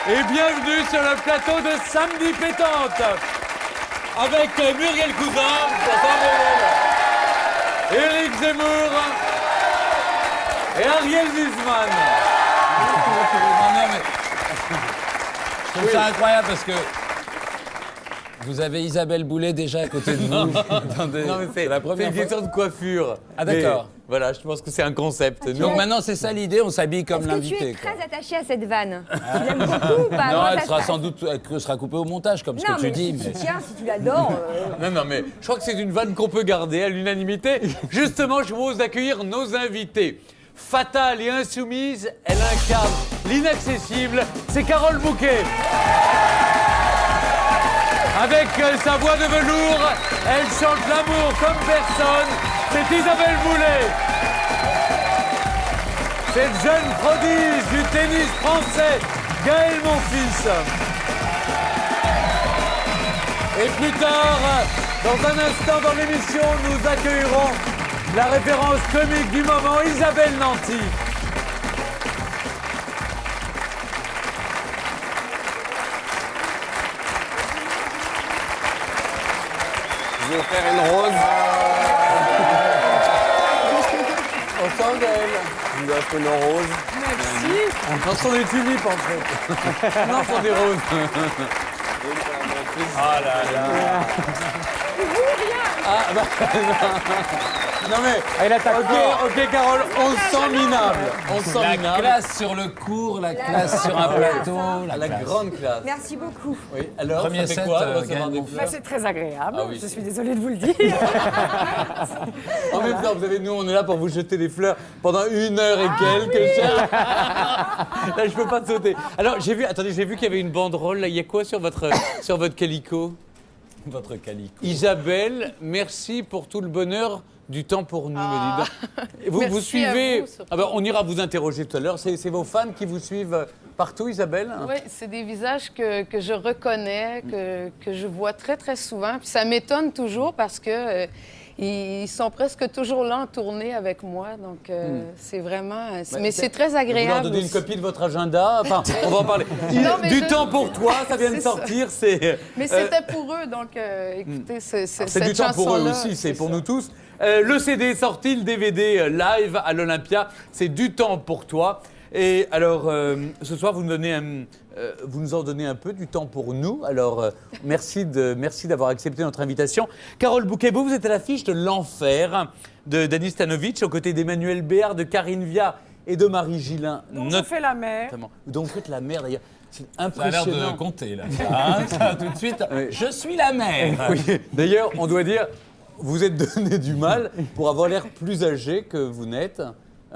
Et bienvenue sur le plateau de Samedi Pétante avec Muriel Cousin, Éric Zemmour et Ariel Wiesman. Je trouve ça incroyable parce que vous avez Isabelle Boulet déjà à côté de vous. Attendez, Non mais c'est la première une fois. question de coiffure. Ah, d'accord. Mais voilà, je pense que c'est un concept. Donc maintenant c'est ça l'idée, on s'habille comme Est-ce que tu l'invité. es très attaché à cette vanne? Tu l'aimes beaucoup ou pas? Non, Comment elle ça sera se sans passe? doute elle sera coupée au montage comme ce Non, que tu mais dis. si tu tiens, si tu l'adores. Non, mais je crois que c'est une vanne qu'on peut garder à l'unanimité. Justement, je vous propose d'accueillir nos invités. Fatale et insoumise, elle incarne l'inaccessible, c'est Carole Bouquet. Avec sa voix de velours, elle chante l'amour comme personne, c'est Isabelle Boulet. Cette jeune prodige du tennis français, Gaël Monfils. Et plus tard, dans un instant dans l'émission, nous accueillerons la référence comique du moment, Isabelle Nanty. Je vais faire une rose. On sent Gaël. Je dois faire une rose. Non, ce sont des tulipes en fait. Non, ce sont des roses. Ah là là. Ah bah non mais, ok Carole, on se sent minable. On se sent La minable. classe sur le cours, la classe sur un plateau. La classe. grande classe. Merci beaucoup. Oui, alors, Premier ça fait set, quoi de recevoir Gaël des Monfils. fleurs? C'est très agréable, Ah oui. je suis désolée de vous le dire. En même temps, vous savez, nous, on est là pour vous jeter des fleurs pendant 1 heure et quelques. Là, je peux pas sauter. Alors, j'ai vu qu'il y avait une banderole. Là, il y a quoi sur votre calicot? Votre calico. Isabelle, merci pour tout le bonheur du temps pour nous, me dit. Vous Merci suivez. à vous, surtout. Ah ben, on ira vous interroger tout à l'heure. C'est vos fans qui vous suivent partout, Isabelle? Oui, c'est des visages que je reconnais, que je vois très, très souvent. Puis ça m'étonne toujours parce que ils sont presque toujours là en tournée avec moi. Donc, c'est vraiment... mais c'est très Vous leur agréable donnez une aussi. copie de votre agenda. Enfin, on va en parler. Non, mais Du je- temps pour toi, ça vient de C'est ça. sortir. C'est. Mais c'était pour eux, donc écoutez, C'est cette du temps pour eux chanson-là, aussi, c'est pour ça. nous tous. Le CD est sorti, le DVD live à l'Olympia, c'est du temps pour toi. Et alors, ce soir, vous nous en donnez un peu du temps pour nous. Alors, merci d'avoir accepté notre invitation. Carole Bouquet, vous êtes à l'affiche de L'Enfer de Dany Stanovic, aux côtés d'Emmanuel Béard, de Karine Viard et de Marie Gillin. Donc je fais la mère. Notamment. Donc, vous faites la mère, d'ailleurs. C'est Ça a l'air impressionnant. de compter là. Ça, tout de suite. Oui. Je suis la mère. Oui, d'ailleurs, on doit dire, vous êtes donné du mal pour avoir l'air plus âgé que vous n'êtes.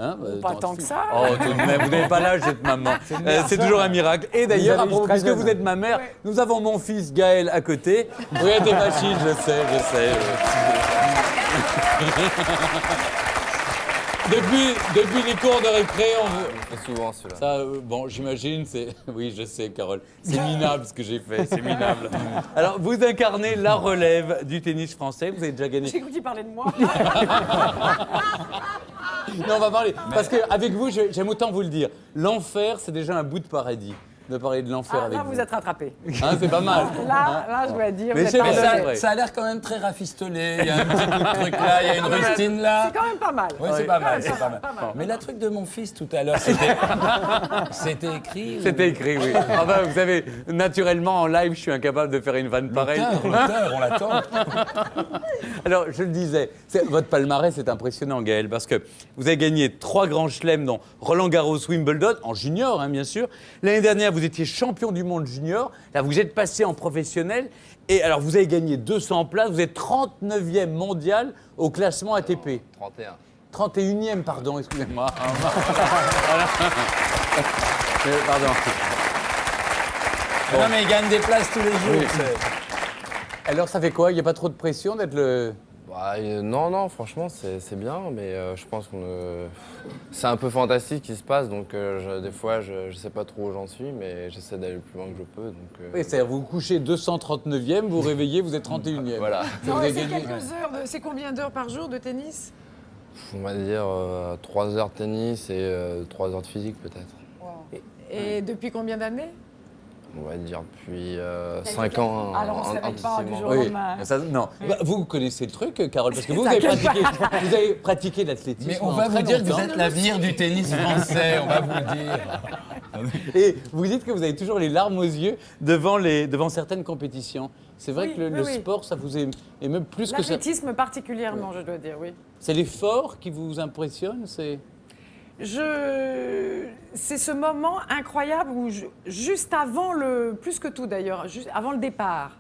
Hein, Pas dans tant le que film. ça. Oh, tout de même, vous n'avez pas l'âge d'être maman. C'est toujours un miracle. Et d'ailleurs, à propos, puisque vous êtes ma mère, nous avons mon fils Gaël à côté. Regardez des machines, je sais. Depuis les cours de récré, C'est souvent celui-là. ça, bon, j'imagine, c'est... Oui, je sais, Carole. C'est minable ce que j'ai fait, c'est minable. Alors, vous incarnez la relève du tennis français. Vous avez déjà gagné... J'ai cru qu'il parlait de moi. Non, on va parler. Parce qu'avec vous, j'aime autant vous le dire. L'enfer, c'est déjà un bout de paradis. De parler de l'enfer Ah, avec là, vous. vous êtes rattrapé. Hein, c'est pas mal. Là, je dois dire, Mais vous c'est êtes vrai, Mais pardonné. vrai. ça a l'air quand même très rafistolé. Il y a un petit coup de truc là, il y a une rustine là. C'est quand même pas mal. Oui, c'est pas mal, Ouais, c'est pas mal. pas mal. Mais la truc de mon fils tout à l'heure, c'était écrit. C'était écrit, oui. Enfin, vous savez, naturellement, en live, je suis incapable de faire une vanne pareille. L'auteur, on l'attend. Alors, je le disais, votre palmarès est impressionnant, Gaël, parce que vous avez gagné 3 grands chelems, dont Roland Garros, Wimbledon, en junior, hein, bien sûr. L'année dernière, vous étiez champion du monde junior. Là, vous êtes passé en professionnel. Et alors, vous avez gagné 200 places. Vous êtes 39e mondial au classement ATP. 31. 31e, pardon, excusez-moi. Voilà. Pardon. Non, mais il gagne des places tous les jours. Oui. Alors, ça fait quoi? Il n'y a pas trop de pression d'être le... Bah, non, franchement, c'est bien, mais je pense qu'on c'est un peu fantastique ce qui se passe, donc des fois, je sais pas trop où j'en suis, mais j'essaie d'aller le plus loin que je peux. Donc, Oui, c'est-à-dire vous couchez 239e, vous réveillez, vous êtes 31e. voilà. Vous Non, avez c'est gagné. quelques heures. C'est combien d'heures par jour de tennis? On va dire 3 heures de tennis et 3 heures de physique peut-être. Et depuis combien d'années? on va dire depuis 5 ans. Alors, on se réveille pas du jour au Oui, lendemain. ça, non. Bah, vous connaissez le truc, Carole, parce que vous T'inquiète vous avez pratiqué l'athlétisme. Mais on pendant va vous très dire que vous longtemps. êtes l'avenir du tennis français, on va vous le dire. Et vous dites que vous avez toujours les larmes aux yeux devant certaines compétitions. C'est vrai Oui, que le oui. sport, ça vous émeut plus que ça. L'athlétisme particulièrement, je dois dire, oui. C'est l'effort qui vous impressionne, c'est. C'est ce moment incroyable où, juste avant plus que tout d'ailleurs, juste avant le départ,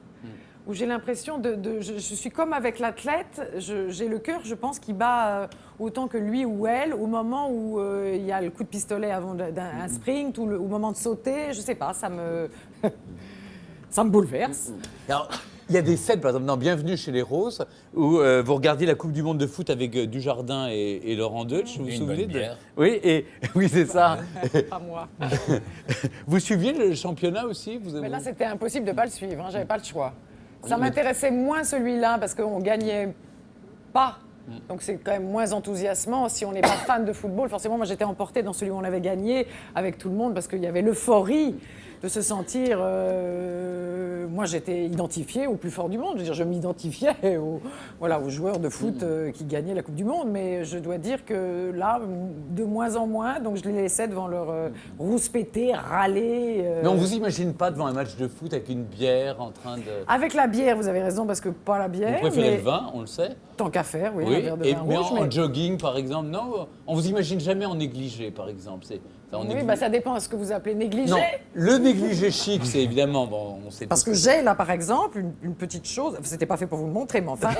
où j'ai l'impression je suis comme avec l'athlète, j'ai le cœur, je pense, qui bat autant que lui ou elle, au moment où il y a le coup de pistolet avant un sprint, ou au moment de sauter, je sais pas, ça me bouleverse. Alors, il y a des scènes, par exemple, dans Bienvenue chez les Roses, où vous regardiez la Coupe du Monde de foot avec Dujardin et Laurent Deutsch. Vous vous Et une souvenez bonne bière. Oui, oui, c'est ça. Pas moi. Vous suiviez le championnat aussi Mais là, c'était impossible de ne pas le suivre, hein, j'avais pas le choix. Ça m'intéressait moins celui-là parce qu'on gagnait pas. Donc c'est quand même moins enthousiasmant. Si on n'est pas fan de football, forcément, moi j'étais emportée dans celui où on avait gagné avec tout le monde parce qu'il y avait l'euphorie de se sentir. Moi j'étais identifiée au plus fort du monde. Je veux dire, je m'identifiais aux joueurs de foot qui gagnaient la Coupe du Monde. Mais je dois dire que là, de moins en moins, donc je les laissais devant leur rouspéter, râler. Mais on ne vous imagine pas devant un match de foot avec une bière en train de. Avec la bière, vous avez raison, parce que pas la bière. Vous préférez mais le vin, on le sait. Tant qu'à faire, oui, un Oui, verre de et, vin mais rouge. en jogging, par exemple, non, on vous imagine jamais en négligé, par exemple. Oui, bah, ça dépend de ce que vous appelez négligé. Non, le négligé chic, c'est évidemment, bon, on sait Parce tous que j'ai là, par exemple, une petite chose. C'était pas fait pour vous le montrer, mais enfin,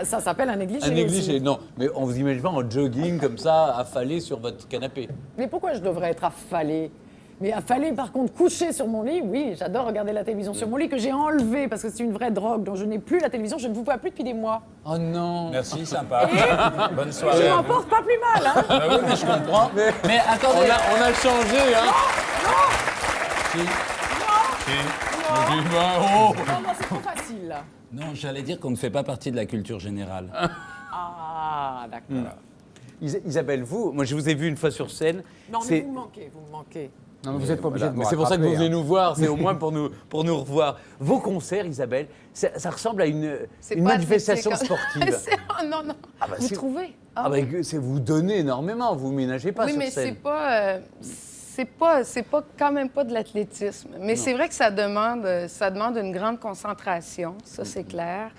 ça s'appelle un négligé. un négligé, aussi. non, mais on vous imagine pas en jogging comme ça, affalé sur votre canapé. Mais pourquoi je devrais être affalée? Mais affalée, par contre, couchée sur mon lit, oui, j'adore regarder la télévision sur mon lit, que j'ai enlevé parce que c'est une vraie drogue dont je n'ai plus la télévision, je ne vous vois plus depuis des mois. Oh non. Merci, sympa. Bonne Je soirée. m'en porte pas plus mal, hein. Bah oui, mais je comprends. Mais attendez. On a changé, hein. Si. Mais oh. Non, non, c'est trop facile, là. Non, j'allais dire qu'on ne fait pas partie de la culture générale. Ah, d'accord. Isabelle, moi je vous ai vu une fois sur scène. Non, mais C'est- vous me manquez. Non, mais vous n'êtes pas obligé Voilà, de mais me c'est pour ça que vous rattraper, venez nous voir, c'est au moins pour nous revoir. Vos concerts, Isabelle, ça ressemble à une C'est une pas manifestation athlétique. sportive. Oh, non, non. Ah bah, vous c'est- trouvez? Ah, Ah bah, oui. c'est vous donnez énormément, vous ménagez pas Oui, sur mais scène. c'est pas quand même pas de l'athlétisme. Mais c'est vrai que ça demande une grande concentration, ça c'est clair.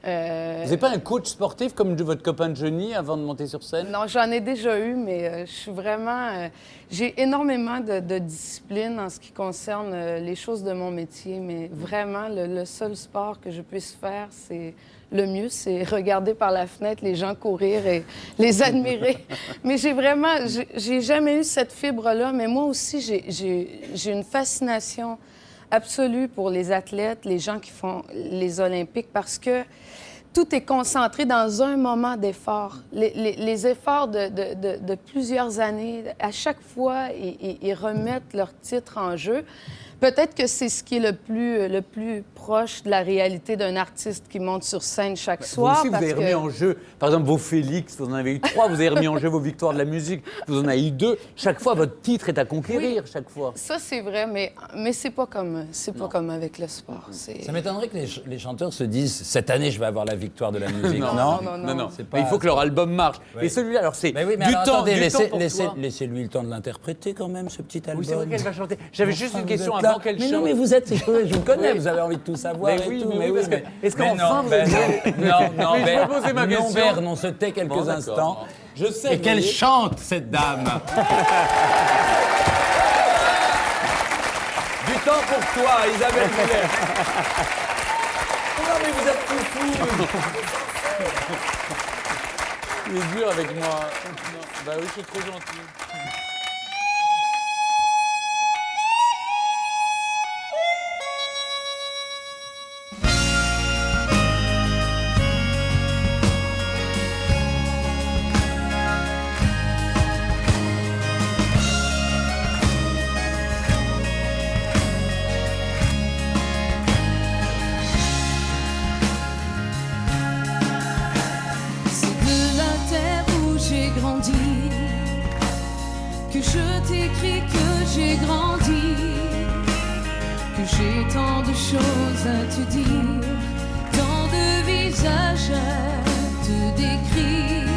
Vous n'avez pas un coach sportif comme votre copain Johnny avant de monter sur scène? Non, j'en ai déjà eu, mais je suis vraiment... j'ai énormément de discipline en ce qui concerne les choses de mon métier, mais vraiment, le seul sport que je puisse faire, c'est le mieux, c'est regarder par la fenêtre les gens courir et les admirer. Mais j'ai jamais eu cette fibre-là, mais moi aussi, j'ai une fascination absolue pour les athlètes, les gens qui font les Olympiques, parce que tout est concentré dans un moment d'effort. Les efforts de plusieurs années, à chaque fois, ils remettent leur titre en jeu. Peut-être que c'est ce qui est le plus proche de la réalité d'un artiste qui monte sur scène chaque Vous soir. aussi, vous parce avez que- remis en jeu, par exemple, vos Félix, vous en avez eu 3, vous avez remis en jeu vos victoires de la musique, vous en avez eu 2. Chaque fois, votre titre est à conquérir, chaque fois. Ça, c'est vrai, mais c'est pas comme avec le sport. Ça m'étonnerait que les chanteurs se disent cette année je vais avoir la victoire de la musique. non. C'est Mais il faut que leur album marche. Oui. Et celui-là, alors c'est Mais oui, mais du alors, temps, attendez, du temps pour toi. laissez-lui le temps de l'interpréter quand même, ce petit album. Oui, c'est vrai qu'elle va chanter. J'avais juste Enfin, une vous question êtes là. avant qu'elle Mais chante. non, mais vous êtes, je vous connais, Oui. vous avez envie de tout savoir Mais et oui, tout. mais oui, parce que- est-ce mais qu'enfin non, vous ben êtes- non, non, Mais je ben, vais poser ma non, question. Berne, on se tait quelques Bon, d'accord. instants. Je sais. Et qu'elle chante, cette dame. Du temps pour toi, Isabelle Miller. Non, mais vous êtes foufou. Il est dur avec moi. Non. Bah oui, je suis trop gentil. C'est de la terre où j'ai grandi que j'ai tant de choses à te dire, tant de visages à te décrire,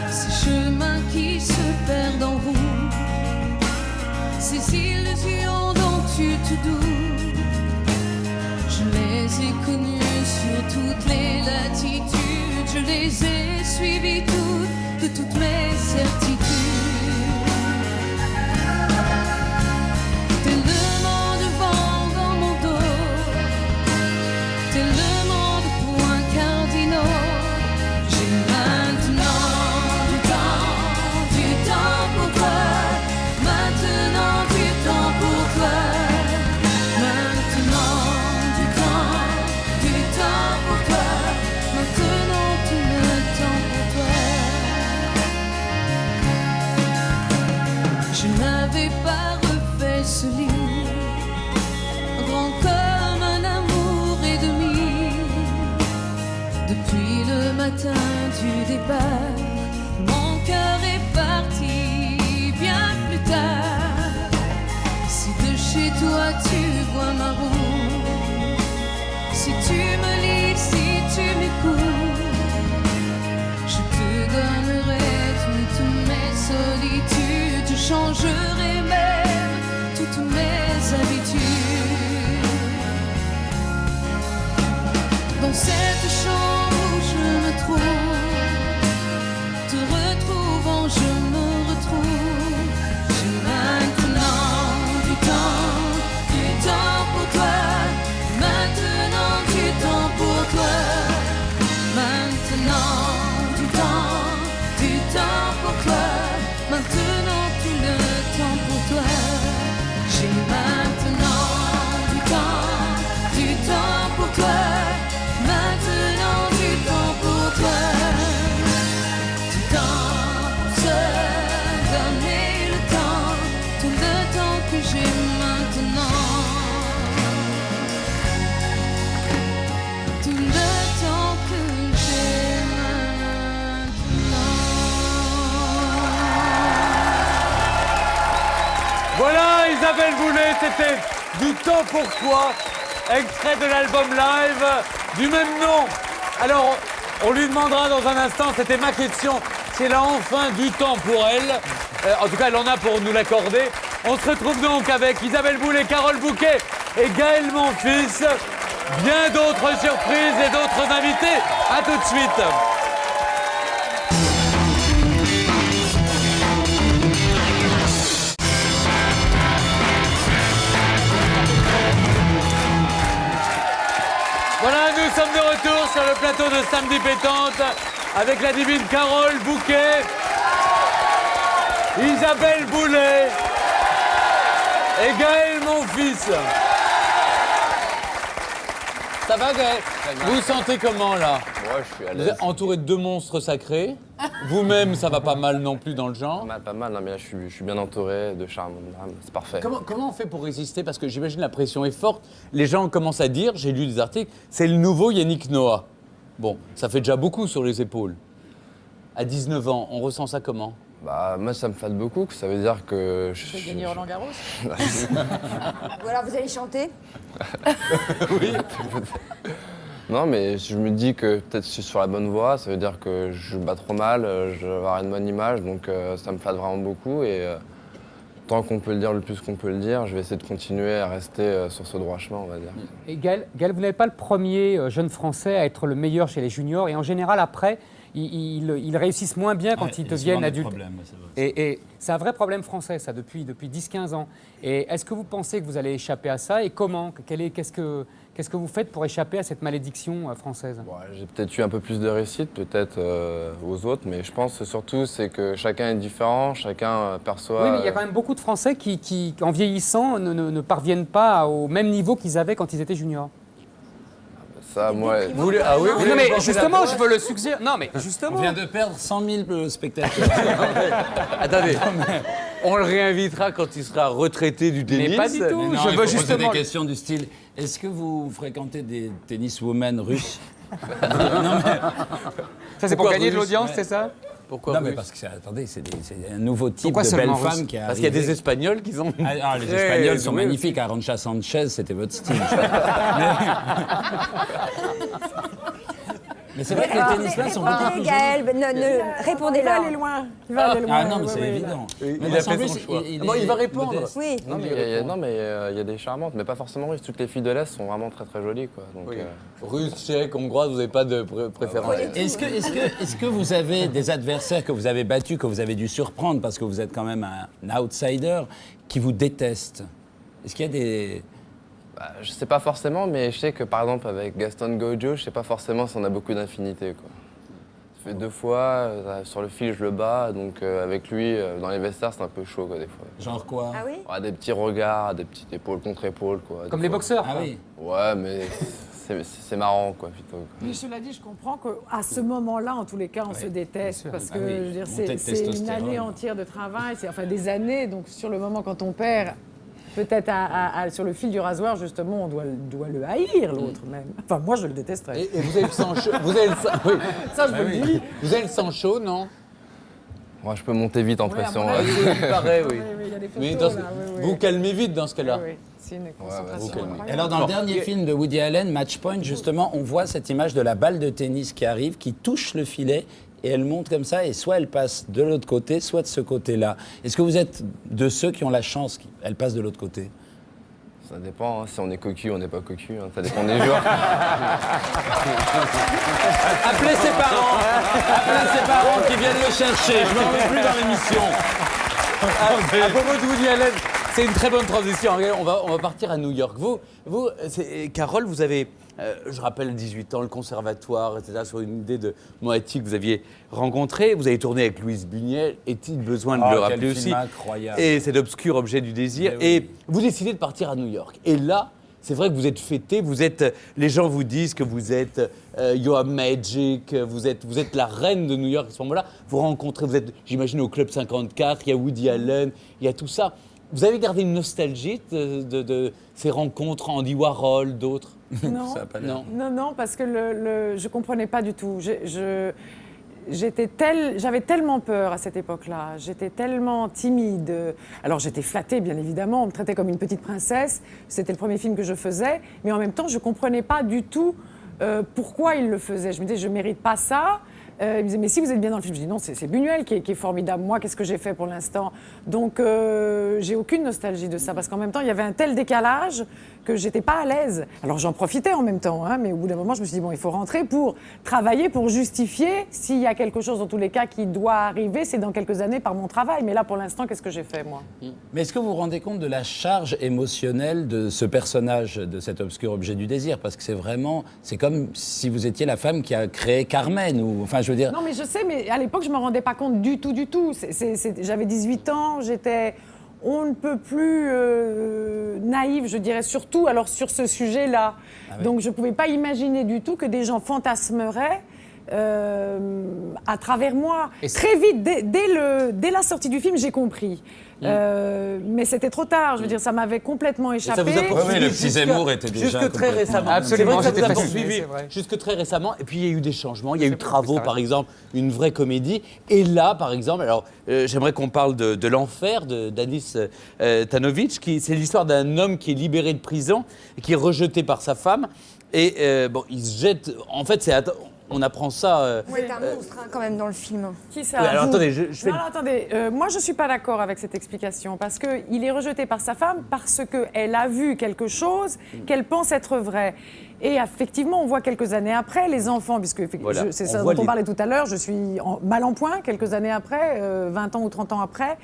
ces chemins qui se perdent en route, ces illusions dont tu te doutes. Je les ai connues sur toutes les latitudes, je les ai suivies toutes, de toutes mes certitudes. Tellement de vent dans mon dos, tellement de points cardinaux. J'ai maintenant du temps pour toi, maintenant du temps pour toi, maintenant du temps pour toi, maintenant tout le temps pour toi. Je n'avais pas refait ce lit, grand comme un amour et demi. Depuis le matin du départ, mon cœur est parti bien plus tard. Si de chez toi tu vois ma route, si tu me lis, si tu m'écoutes, je te donnerai toutes mes solitudes, je changerai même toutes mes habitudes. Dans cette chambre où je me trouve, te retrouvant, je me retrouve. J'ai maintenant du temps pour toi, maintenant du temps pour toi, maintenant du temps pour toi, maintenant tout le temps pour toi. J'ai maintenant du temps pour toi, maintenant du temps pour toi. Du temps pour se donner le temps, tout le temps que j'ai maintenant. Tout le temps que j'ai maintenant. Voilà, Isabelle Boulay, c'était Du temps pour toi, extrait de l'album live du même nom. Alors, on lui demandera dans un instant, c'était ma question, si elle a enfin du temps pour elle. En tout cas, elle en a pour nous l'accorder. On se retrouve donc avec Isabelle Boulay, Carole Bouquet et Gaël Monfils. Bien d'autres surprises et d'autres invités. À tout de suite. Voilà, nous sommes de retour sur le plateau de Samedi Pétante avec la divine Carole Bouquet, Isabelle Boulay et Gaël Monfils. Ça va, Gaël? Vous vous sentez comment, là? Moi, je suis à Vous l'aise. êtes entouré de deux monstres sacrés. Vous-même, ça va pas mal non plus dans le genre. Pas mal, non, mais là, je suis bien entouré de charme, c'est parfait. Comment on fait pour résister? Parce que j'imagine la pression est forte. Les gens commencent à dire, j'ai lu des articles, c'est le nouveau Yannick Noah. Bon, ça fait déjà beaucoup sur les épaules. À 19 ans, on ressent ça comment? Bah, moi, ça me flatte beaucoup, ça veut dire que... Tu veux gagner Roland Garros? Ou alors vous allez chanter? Non, mais je me dis que peut-être je suis sur la bonne voie, ça veut dire que je joue pas trop mal, je vais avoir une bonne image, donc ça me flatte vraiment beaucoup. Et tant qu'on peut le dire le plus qu'on peut le dire, je vais essayer de continuer à rester sur ce droit chemin, on va dire. Et Gaël, vous n'êtes pas le premier jeune Français à être le meilleur chez les juniors. Et en général, après, ils réussissent moins bien quand ils deviennent adultes. Et c'est un vrai problème français, ça, depuis 10-15 ans. Et est-ce que vous pensez que vous allez échapper à ça? Et comment? Qu'est-ce que vous faites pour échapper à cette malédiction française? Bon, j'ai peut-être eu un peu plus de réussite, peut-être aux autres, mais je pense surtout c'est que chacun est différent, chacun perçoit... Oui, mais il y a quand même beaucoup de Français qui en vieillissant, ne parviennent pas au même niveau qu'ils avaient quand ils étaient juniors. Ça, moi... Ah oui, Non, mais justement, je veux le suggérer. Non, mais justement. On vient de perdre 100 000 spectateurs. Attendez, on le réinvitera quand il sera retraité du tennis. Mais pas du tout. Mais non, Je il veux faut poser justement. des questions du style, est-ce que vous fréquentez des tenniswomen russes? Ça, c'est pour Pourquoi gagner de russe? l'audience, Ouais. c'est ça? Pourquoi Non, mais russe? parce que attendez, c'est un nouveau type Pourquoi de belle seulement femme russe? qui a. Parce qu'il y a des Espagnols qui sont... Les très Espagnols sont doués. magnifiques. Arantxa Sanchez, c'était votre style. Mais c'est vrai que les tennisman sont beaucoup Répondez, plus Gaël, jolis. ne Il va répondez-leur. aller loin. Il va aller loin. Ah non, mais ouais, c'est ouais, évident. Oui, Mais il parce a qu'en fait plus, son choix. il Il va est répondre. modeste. Oui. Non, mais il y a des charmantes, mais pas forcément russes. Toutes les filles de l'Est sont vraiment très très jolies, quoi. Donc, Oui. Russe, tchèque, hongroise, vous n'avez pas de préférence. Est-ce que vous avez des adversaires que vous avez battus, que vous avez dû surprendre parce que vous êtes quand même un outsider, qui vous détestent? Est-ce qu'il y a des... je sais pas forcément, mais je sais que par exemple avec Gaston Gojo, je sais pas forcément si on a beaucoup d'infinité, quoi. Ça fait 2 fois, sur le fil je le bats, donc avec lui, dans les vestiaires c'est un peu chaud, quoi, des fois. Genre quoi? Ah oui? Ouais, des petits regards, des petites épaules contre épaules, quoi. Comme des les fois. boxeurs. Ah quoi. oui. Ouais, mais c'est marrant, quoi, plutôt. Quoi. Mais cela dit, je comprends qu'à ce moment-là, en tous les cas, on se déteste parce que Ah oui, je veux dire, montée de c'est une testostérone. année entière de travail, c'est enfin des années. Donc sur le moment, quand on perd, peut-être sur le fil du rasoir, justement, on doit le haïr, l'autre même. Enfin, moi, je le détesterais. Et vous avez le sang chaud, vous avez le sang... Oui. Ça, je vous le dis. Vous avez le sang chaud, non? Moi, je peux monter vite en Oui, à pression. mon ouais. avis. Il paraît, oui. Oui, il y a des photos, Mais dans ce- là, oui, oui. vous calmez vite dans ce cas-là. Oui, oui. C'est une concentration vous calmez. incroyable. Et alors, dans le dernier film de Woody Allen, Match Point, justement, on voit cette image de la balle de tennis qui arrive, qui touche le filet, et elle monte comme ça, et soit elle passe de l'autre côté, soit de ce côté-là. Est-ce que vous êtes de ceux qui ont la chance qu'elle passe de l'autre côté? Ça dépend, hein, si on est cocu, on n'est pas cocu, hein, ça dépend des jours. Appelez ses parents qui viennent le chercher, je n'en veux plus dans l'émission. À propos de Woody Allen, c'est une très bonne transition. Regardez, on va partir à New York. Vous Carole, vous avez, je rappelle, 18 ans, le conservatoire, etc., sur une idée de Moati que vous aviez rencontrée. Vous avez tourné avec Louise Buñuel. Est-il besoin de le quel rappeler film aussi? incroyable. Et cet obscur objet du désir. Mais oui. Et vous décidez de partir à New York. Et là, c'est vrai que vous êtes fêté, les gens vous disent que vous êtes You are Magic, vous êtes la reine de New York à ce moment-là. Vous rencontrez, vous êtes, j'imagine, au Club 54, il y a Woody Allen, il y a tout ça. Vous avez gardé une nostalgie de ces rencontres, Andy Warhol, d'autres? Non. Ça a pas l'air. Non. Non, parce que je comprenais pas du tout. J'avais tellement peur à cette époque-là. J'étais tellement timide. Alors j'étais flattée, bien évidemment. On me traitait comme une petite princesse. C'était le premier film que je faisais. Mais en même temps, je comprenais pas du tout pourquoi il le faisait. Je me disais, je mérite pas ça. Il me disait, mais si vous êtes bien dans le film. Je dis, non, c'est Buñuel qui est formidable. Moi, qu'est-ce que j'ai fait pour l'instant? Donc, j'ai aucune nostalgie de ça. Parce qu'en même temps, il y avait un tel décalage que j'étais pas à l'aise. Alors, j'en profitais en même temps. Hein, mais au bout d'un moment, je me suis dit, bon, il faut rentrer pour travailler, pour justifier. S'il y a quelque chose, dans tous les cas, qui doit arriver, c'est dans quelques années par mon travail. Mais là, pour l'instant, qu'est-ce que j'ai fait, moi? Mais est-ce que vous vous rendez compte de la charge émotionnelle de ce personnage, de cet obscur objet du désir? Parce que c'est comme si vous étiez la femme qui a créé Carmen, ou, enfin, je veux dire... Non, mais je sais, mais à l'époque, je ne me rendais pas compte du tout, du tout. J'avais 18 ans, j'étais on ne peut plus naïve, je dirais, surtout alors sur ce sujet-là. Ah oui. Donc, je ne pouvais pas imaginer du tout que des gens fantasmeraient à travers moi. Et Très vite, dès la sortie du film, j'ai compris. Mais c'était trop tard, je veux dire, ça m'avait complètement échappé. Ça vous a poursuivi Oui, le petit Zemmour était déjà jusque très complètement- récemment. Absolument, C'est vrai que ça j'étais vous a fasciné, poursuivi c'est vrai. jusque très récemment. Et puis il y a eu des changements, il y a eu Travaux t'as par raison. exemple, une vraie comédie. Et là, par exemple, alors j'aimerais qu'on parle de l'enfer d'Anis Tanovic. C'est l'histoire d'un homme qui est libéré de prison et qui est rejeté par sa femme. Et bon, il se jette. En fait, on apprend ça. C'est un monstre hein, quand même dans le film. Qui ça Oui, alors vous attendez, je fais. Non, non, attendez. Moi, je ne suis pas d'accord avec cette explication parce qu'il est rejeté par sa femme parce qu'elle a vu quelque chose qu'elle pense être vrai. Et effectivement, on voit quelques années après, les enfants, puisque Voilà, c'est on ça voit dont on les- parlait tout à l'heure, je suis mal en point, quelques années après, 20 ans ou 30 ans après,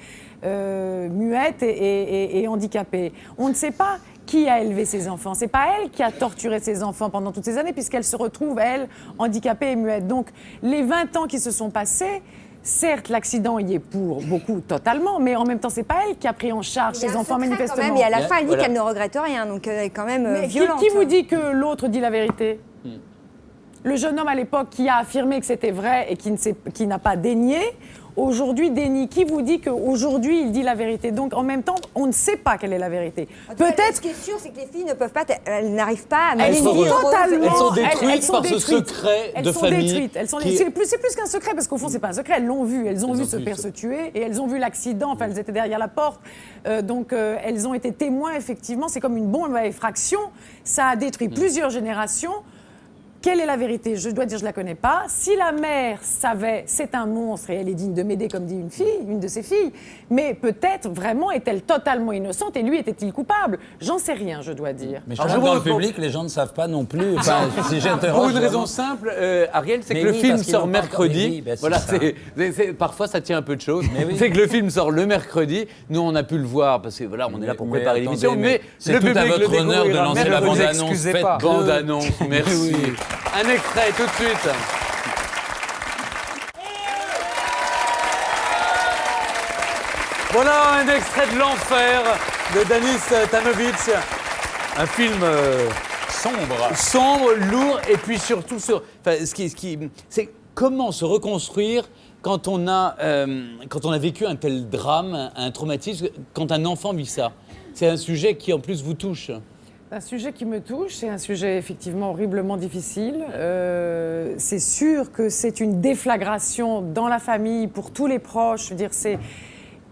muette et handicapée. On ne sait pas qui a élevé ses enfants. C'est pas elle qui a torturé ses enfants pendant toutes ces années, puisqu'elle se retrouve, elle, handicapée et muette. Donc, les 20 ans qui se sont passés, certes, l'accident y est pour beaucoup totalement, mais en même temps, c'est pas elle qui a pris en charge Il y a ses un enfants secret manifestement. Quand même, et à la fin, elle dit Voilà. qu'elle ne regrette rien, donc elle est quand même Mais violente. qui vous dit que l'autre dit la vérité? Le jeune homme à l'époque qui a affirmé que c'était vrai et qui n'a pas daigné, aujourd'hui dénie. Qui vous dit qu'aujourd'hui, il dit la vérité? Donc, en même temps, on ne sait pas quelle est la vérité. Peut-être. Ce qui est sûr, c'est que les filles ne peuvent pas. Elles n'arrivent pas à mener Elles une sont vie heureuse. totalement. Elles sont détruites elles sont par ce détruites. secret Elles de sont famille détruites. C'est plus qu'un secret, parce qu'au fond, c'est pas un secret. Elles l'ont vu. Elles ont vu ce père se tuer et elles ont vu l'accident. Enfin, elles étaient derrière la porte. Donc, elles ont été témoins, effectivement. C'est comme une bombe à effraction. Ça a détruit plusieurs générations. Quelle est la vérité? Je dois dire, je ne la connais pas. Si la mère savait, c'est un monstre et elle est digne de m'aider, comme dit une de ses filles, mais peut-être vraiment est-elle totalement innocente et lui était-il coupable? J'en sais rien, je dois dire. Mais je Alors, crois que je dans le vois- public, les gens ne savent pas non plus. Enfin, si Pour j'interroge. une raison vraiment- simple, Ariel, c'est que Mais le oui, film parce qu'ils sort n'ont pas encore- mercredi. Mais oui, ben, c'est Voilà, ça. parfois ça tient un peu de choses. Mais oui. C'est que le film sort le mercredi. Nous, on a pu le voir parce que voilà, on est là pour Mais préparer attendez, l'émission. Mais c'est le tout à public votre le honneur de découvrira lancer la mercredi. bande-annonce. excusez Faites pas. deux. Bande-annonce, merci. Oui. Un extrait tout de suite. Voilà un extrait de l'enfer de Danis Tanovic. Un film sombre, lourd, et puis surtout c'est comment se reconstruire quand on a vécu un tel drame, un traumatisme, quand un enfant vit ça. C'est un sujet qui en plus vous touche. Un sujet qui me touche, c'est un sujet effectivement horriblement difficile. C'est sûr que c'est une déflagration dans la famille, pour tous les proches. Je veux dire, c'est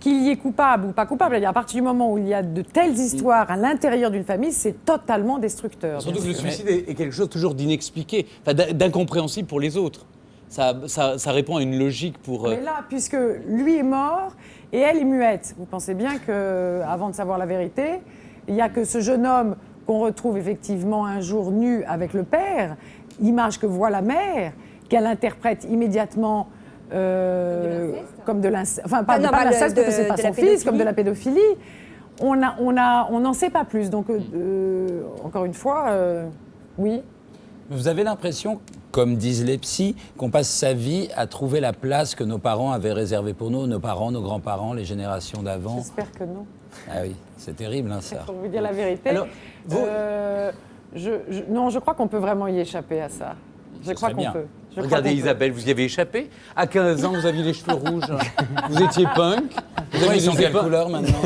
qu'il y ait coupable ou pas coupable. À partir du moment où il y a de telles histoires à l'intérieur d'une famille, c'est totalement destructeur. Surtout que bien le sûr. suicide est quelque chose toujours d'inexpliqué, enfin, d'incompréhensible pour les autres. Ça répond à une logique pour... Mais là, puisque lui est mort et elle est muette, vous pensez bien qu'avant de savoir la vérité, il n'y a que ce jeune homme qu'on retrouve effectivement un jour nu avec le père, image que voit la mère, qu'elle interprète immédiatement comme de l'inceste, enfin pas, non, pas pas de l'inceste de- parce que c'est pas de son la fils, pédophilie. comme de la pédophilie. On n'en sait pas plus. Donc, encore une fois, oui. Vous avez l'impression, comme disent les psys, qu'on passe sa vie à trouver la place que nos parents avaient réservée pour nous, nos parents, nos grands-parents, les générations d'avant. J'espère que non. Ah oui, c'est terrible, hein, ça. Pour vous dire la vérité. Alors, vous- Non, je crois qu'on peut vraiment y échapper à ça. Je crois serait qu'on bien. peut. Je crois Regardez qu'on peut. Isabelle, vous y avez échappé. À 15 ans, vous aviez les cheveux rouges. Vous étiez punk. Vous Ils aviez sont des quelle épaules- couleur maintenant?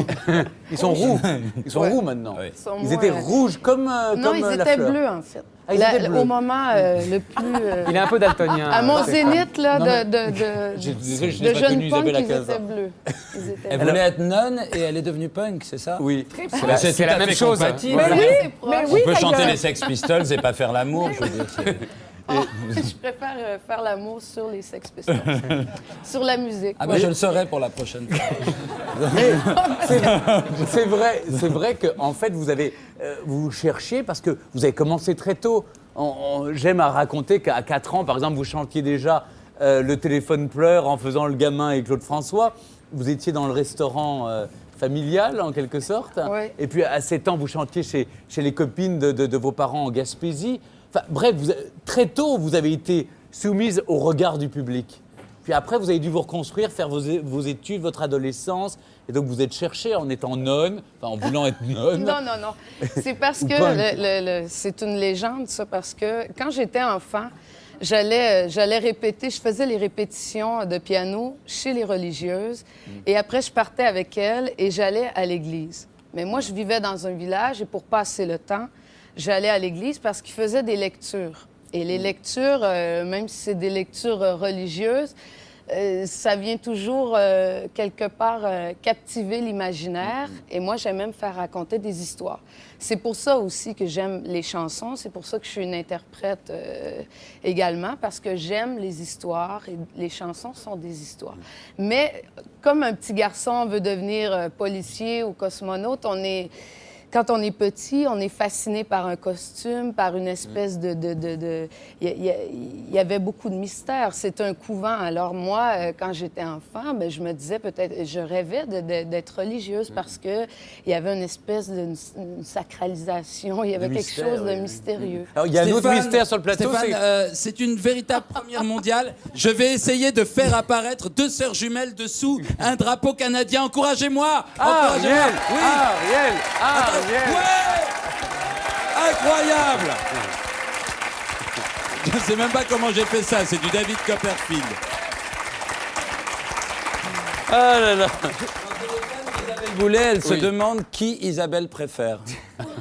Ils sont roux. Ils sont roux maintenant. Oui. Ils sont Ils moins- étaient rouges comme, Non, comme ils la étaient fleur. bleus, en fait. Ah, ils étaient bleus. Au moment le plus... Il est un peu daltonien. à mon c'est zénith, là, Non, mais- de Désolé, je n'ai pas jeunes connu punks, Isabelle à ils 15 ans. étaient bleus. Ils étaient Elle bleus. voulait être nonne et elle est devenue punk, c'est ça? Oui. Bah, c'est tout la à même fait chose. compatible. Mais Voilà. oui, C'est proche. mais oui, On peut chanter d'ailleurs. les Sex Pistols et pas faire l'amour, je veux dire. Je préfère faire l'amour sur les Sex Pistols. Sur la musique. Ah ben je le saurai pour la prochaine fois. C'est vrai que en fait vous cherchiez parce que vous avez commencé très tôt. J'aime à raconter qu'à 4 ans, par exemple, vous chantiez déjà Le téléphone pleure en faisant le gamin et Claude François. Vous étiez dans le restaurant familial en quelque sorte. Ouais. Et puis à 7 ans, vous chantiez chez les copines de vos parents en Gaspésie. Enfin, bref, très tôt, vous avez été soumise au regard du public. Puis après, vous avez dû vous reconstruire, faire vos études, votre adolescence. Et donc, vous êtes cherchée en étant nonne, enfin, en voulant être nonne. Non, non, non. C'est parce Ou que punk. c'est une légende, ça, parce que quand j'étais enfant, j'allais répéter, je faisais les répétitions de piano chez les religieuses. Et après, je partais avec elles et j'allais à l'église. Mais moi, je vivais dans un village et pour passer le temps, j'allais à l'église parce qu'ils faisaient des lectures. Et les lectures, même si c'est des lectures religieuses, ça vient toujours quelque part captiver l'imaginaire. Et moi, j'aime même faire raconter des histoires. C'est pour ça aussi que j'aime les chansons. C'est pour ça que je suis une interprète également, parce que j'aime les histoires et les chansons sont des histoires. Mais comme un petit garçon veut devenir policier ou cosmonaute, quand on est petit, on est fasciné par un costume, par une espèce de... Il y avait beaucoup de mystères. C'est un couvent. Alors moi, quand j'étais enfant, ben, je me disais peut-être... Je rêvais d'être religieuse parce qu'il y avait une espèce de une sacralisation. Il y avait De quelque mystère, chose de oui. mystérieux. Alors, il y a un autre Stéphane, mystère sur le plateau. Stéphane, c'est une véritable première mondiale. Je vais essayer de faire apparaître 2 sœurs jumelles dessous un drapeau canadien. Encouragez-moi! Encouragez-moi! Ariel, Oui! Ariel, Ariel. Ouais! Incroyable! Je ne sais même pas comment j'ai fait ça, c'est du David Copperfield. Ah là là. Isabelle Boulet, elle se demande qui Isabelle préfère.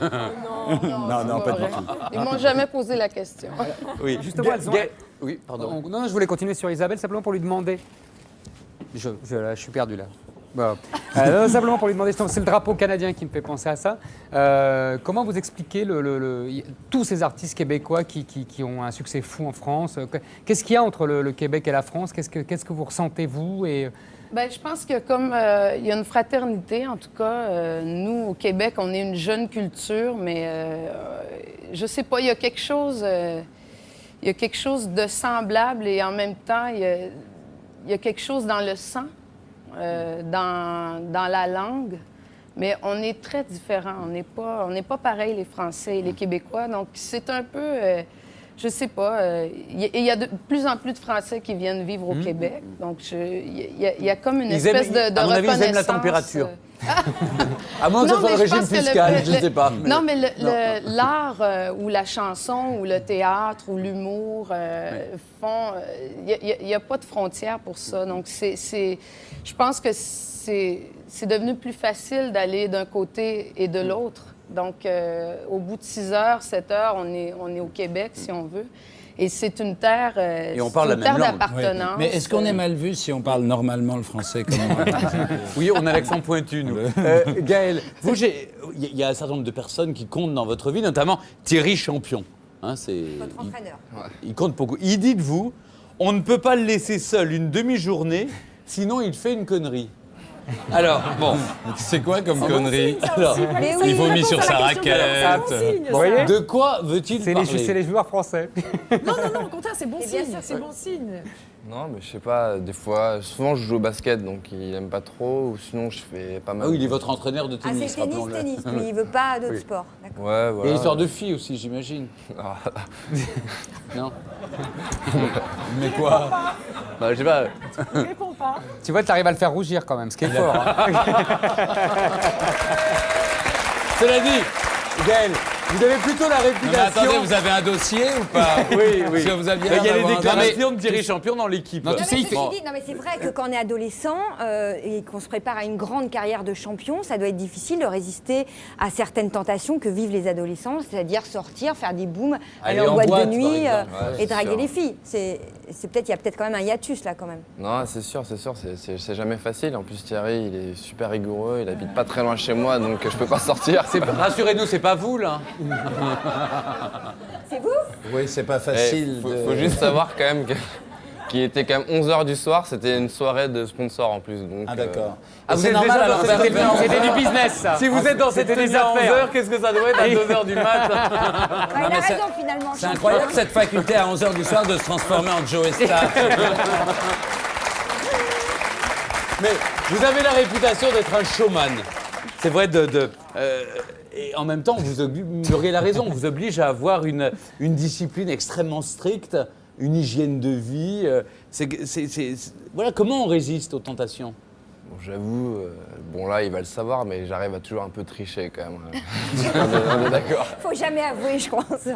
Non, pas du tout. Ils m'ont jamais posé la question. Oui, Justement, elles ont- Oui, pardon. Non, je voulais continuer sur Isabelle simplement pour lui demander. Je suis perdu là. Bon. Simplement pour lui demander, c'est le drapeau canadien qui me fait penser à ça. Comment vous expliquez tous ces artistes québécois qui ont un succès fou en France? Qu'est-ce qu'il y a entre le Québec et la France? Qu'est-ce que vous ressentez, vous? Ben, je pense que comme il y a une fraternité, en tout cas, nous, au Québec, on est une jeune culture, mais je sais pas, il y a quelque chose de semblable et en même temps, il y a quelque chose dans le sang, dans la langue, mais on est très différents. On n'est pas pareil, les Français et les Québécois, donc c'est un peu... je sais pas. Il y a de plus en plus de Français qui viennent vivre au Québec. Donc, il y a comme une espèce de à mon avis, reconnaissance. ils aiment la température. À moins que ce Non, soit mais le je régime pense que fiscal, je ne sais pas. Non, mais l'art ou la chanson ou le théâtre ou l'humour font... Il n'y a pas de frontières pour ça. Donc, je pense que c'est devenu plus facile d'aller d'un côté et de l'autre. Donc, au bout de 6 heures, 7 heures, on est au Québec, si on veut. Et c'est une terre, Et on parle la même langue. d'appartenance. Mais est-ce qu'on est mal vu si on parle normalement le français comme moi? Oui, on a l'accent pointu, nous. Gaël, vous, il y a un certain nombre de personnes qui comptent dans votre vie, notamment Thierry Champion. Hein, Votre entraîneur. il compte beaucoup. Il dit de vous, on ne peut pas le laisser seul une demi-journée, sinon il fait une connerie. Alors, bon. C'est quoi comme connerie? Alors, Mais oui, Il vomit sur sa raquette. Vous voyez? de quoi veut-il C'est parler les joueurs français. Non, au contraire, c'est bon Et bien signe. sûr, C'est bon signe. Non, mais je sais pas, des fois, souvent je joue au basket, donc il aime pas trop, ou sinon je fais pas mal. Ah oui, il est votre entraîneur de Ah, tennis, c'est rappelons-le. tennis, lui, il veut pas d'autres Oui. sports. D'accord. Ouais, Et voilà. l'histoire de filles aussi, j'imagine. Ah, Non. Mais quoi? bah, je sais pas. Réponds pas. Tu vois, tu arrives à le faire rougir quand même, ce qui est fort. Hein. Cela dit, Gaël, vous avez plutôt la Non, mais réputation... attendez, vous avez un dossier ou pas? Oui. Parce que vous aviez Il y a l'air les d'avoir un- déclarations de Thierry Champion dans l'équipe. Non, tu sais, il fait- Ceci dit, non, mais c'est vrai que quand on est adolescent et qu'on se prépare à une grande carrière de champion, ça doit être difficile de résister à certaines tentations que vivent les adolescents, c'est-à-dire sortir, faire des booms, aller en boîte de nuit par exemple. Ouais, et draguer c'est les sûr. filles. Il y a peut-être quand même un hiatus là quand même. Non, c'est sûr, c'est jamais facile. En plus, Thierry, il est super rigoureux, il habite pas très loin de chez moi, donc je peux pas sortir. Rassurez-nous, c'est pas vous, là. C'est vous? Oui, c'est pas Eh, facile. faut juste savoir quand même qu'il était quand même 11h du soir, c'était une soirée de sponsor en plus. Donc, Ah d'accord. Ah, vous c'est êtes normal déjà alors. dans cette réunion. C'était du business, ça. Si vous êtes dans cette C'était des tenue à affaires. 11h, qu'est-ce que ça doit être à 2h du mat Bah, il a mais c'est- raison finalement. C'est incroyable cette faculté à 11h du soir de se transformer en Joe Star. Mais vous avez la réputation d'être un showman. C'est vrai et en même temps, vous auriez la raison, on vous oblige à avoir une discipline extrêmement stricte, une hygiène de vie. Voilà, comment on résiste aux tentations? Bon, j'avoue, bon là, il va le savoir, mais j'arrive à toujours un peu tricher quand même. On est d'accord. Faut jamais avouer, je pense.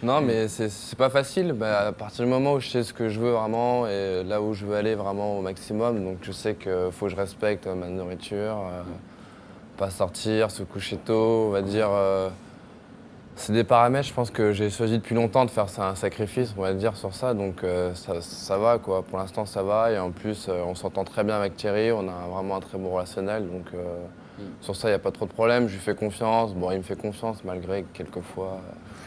Non, mais c'est pas facile. Bah, à partir du moment où je sais ce que je veux vraiment et là où je veux aller vraiment au maximum, donc je sais qu'il faut que je respecte ma nourriture, pas sortir, se coucher tôt, on va dire. C'est des paramètres, je pense que j'ai choisi depuis longtemps de faire un sacrifice, on va dire, sur ça. Donc ça va, quoi. Pour l'instant, ça va. Et en plus, on s'entend très bien avec Thierry. On a vraiment un très bon relationnel. Donc sur ça, il n'y a pas trop de problème. Je lui fais confiance. Bon, il me fait confiance malgré que quelquefois,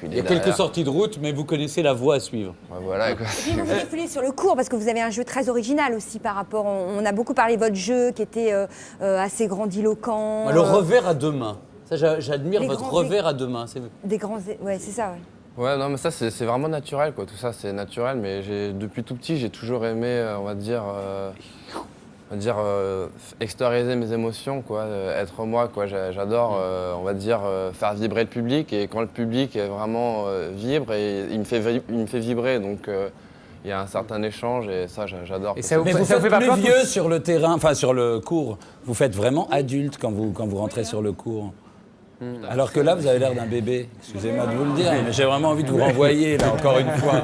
Il y a quelques sorties de route, mais vous connaissez la voie à suivre. Ouais, voilà, quoi. Et puis vous défilez sur le court parce que vous avez un jeu très original aussi par rapport. On a beaucoup parlé de votre jeu qui était assez grandiloquent. Le revers à deux mains. Ça, j'admire Les votre grands revers à deux mains. Des grands. Ouais, c'est ça, ouais. Ouais, non, mais ça, c'est vraiment naturel, quoi. Tout ça, c'est naturel. Mais depuis tout petit, j'ai toujours aimé, on va dire, extérioriser mes émotions, quoi. Être moi, quoi. J'adore, on va dire, faire vibrer le public. Et quand le public vraiment vibre, il me fait vibrer. Donc, il y a un certain échange et ça, j'adore. Et ça Mais vous ça faites fait pas plus peur vieux sur le terrain, enfin sur le cours. Vous faites vraiment adulte quand vous rentrez sur le cours. Alors que là, vous avez l'air d'un bébé. Excusez-moi de vous le dire, mais j'ai vraiment envie de vous renvoyer, là, encore une fois.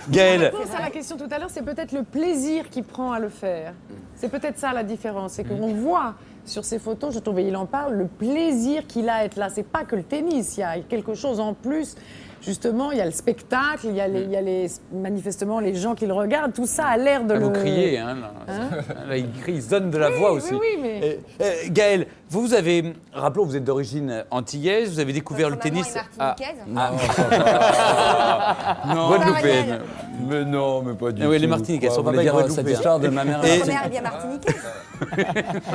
Gaël, C'est ça la question tout à l'heure, c'est peut-être le plaisir qu'il prend à le faire. C'est peut-être ça la différence, c'est qu'on voit sur ces photos, je trouve, et il en parle, le plaisir qu'il a à être là. C'est pas que le tennis, il y a quelque chose en plus. Justement, il y a le spectacle, il y a manifestement les gens qui le regardent, tout ça a l'air de Vous criez, hein, là, il crie, il se donne de la voix aussi. Oui, mais... Gaëlle, vous avez, rappelons, vous êtes d'origine antillaise, vous avez découvert le Votre maman tennis est martiniquaise. Non, Guadeloupéenne. mais non, mais pas du Ah oui, tout. les Martiniquais, Quoi, son vous papa voulez est dire Guadeloupéen. cette histoire de ma mère Et- Ta mère est bien martiniquaise. Elle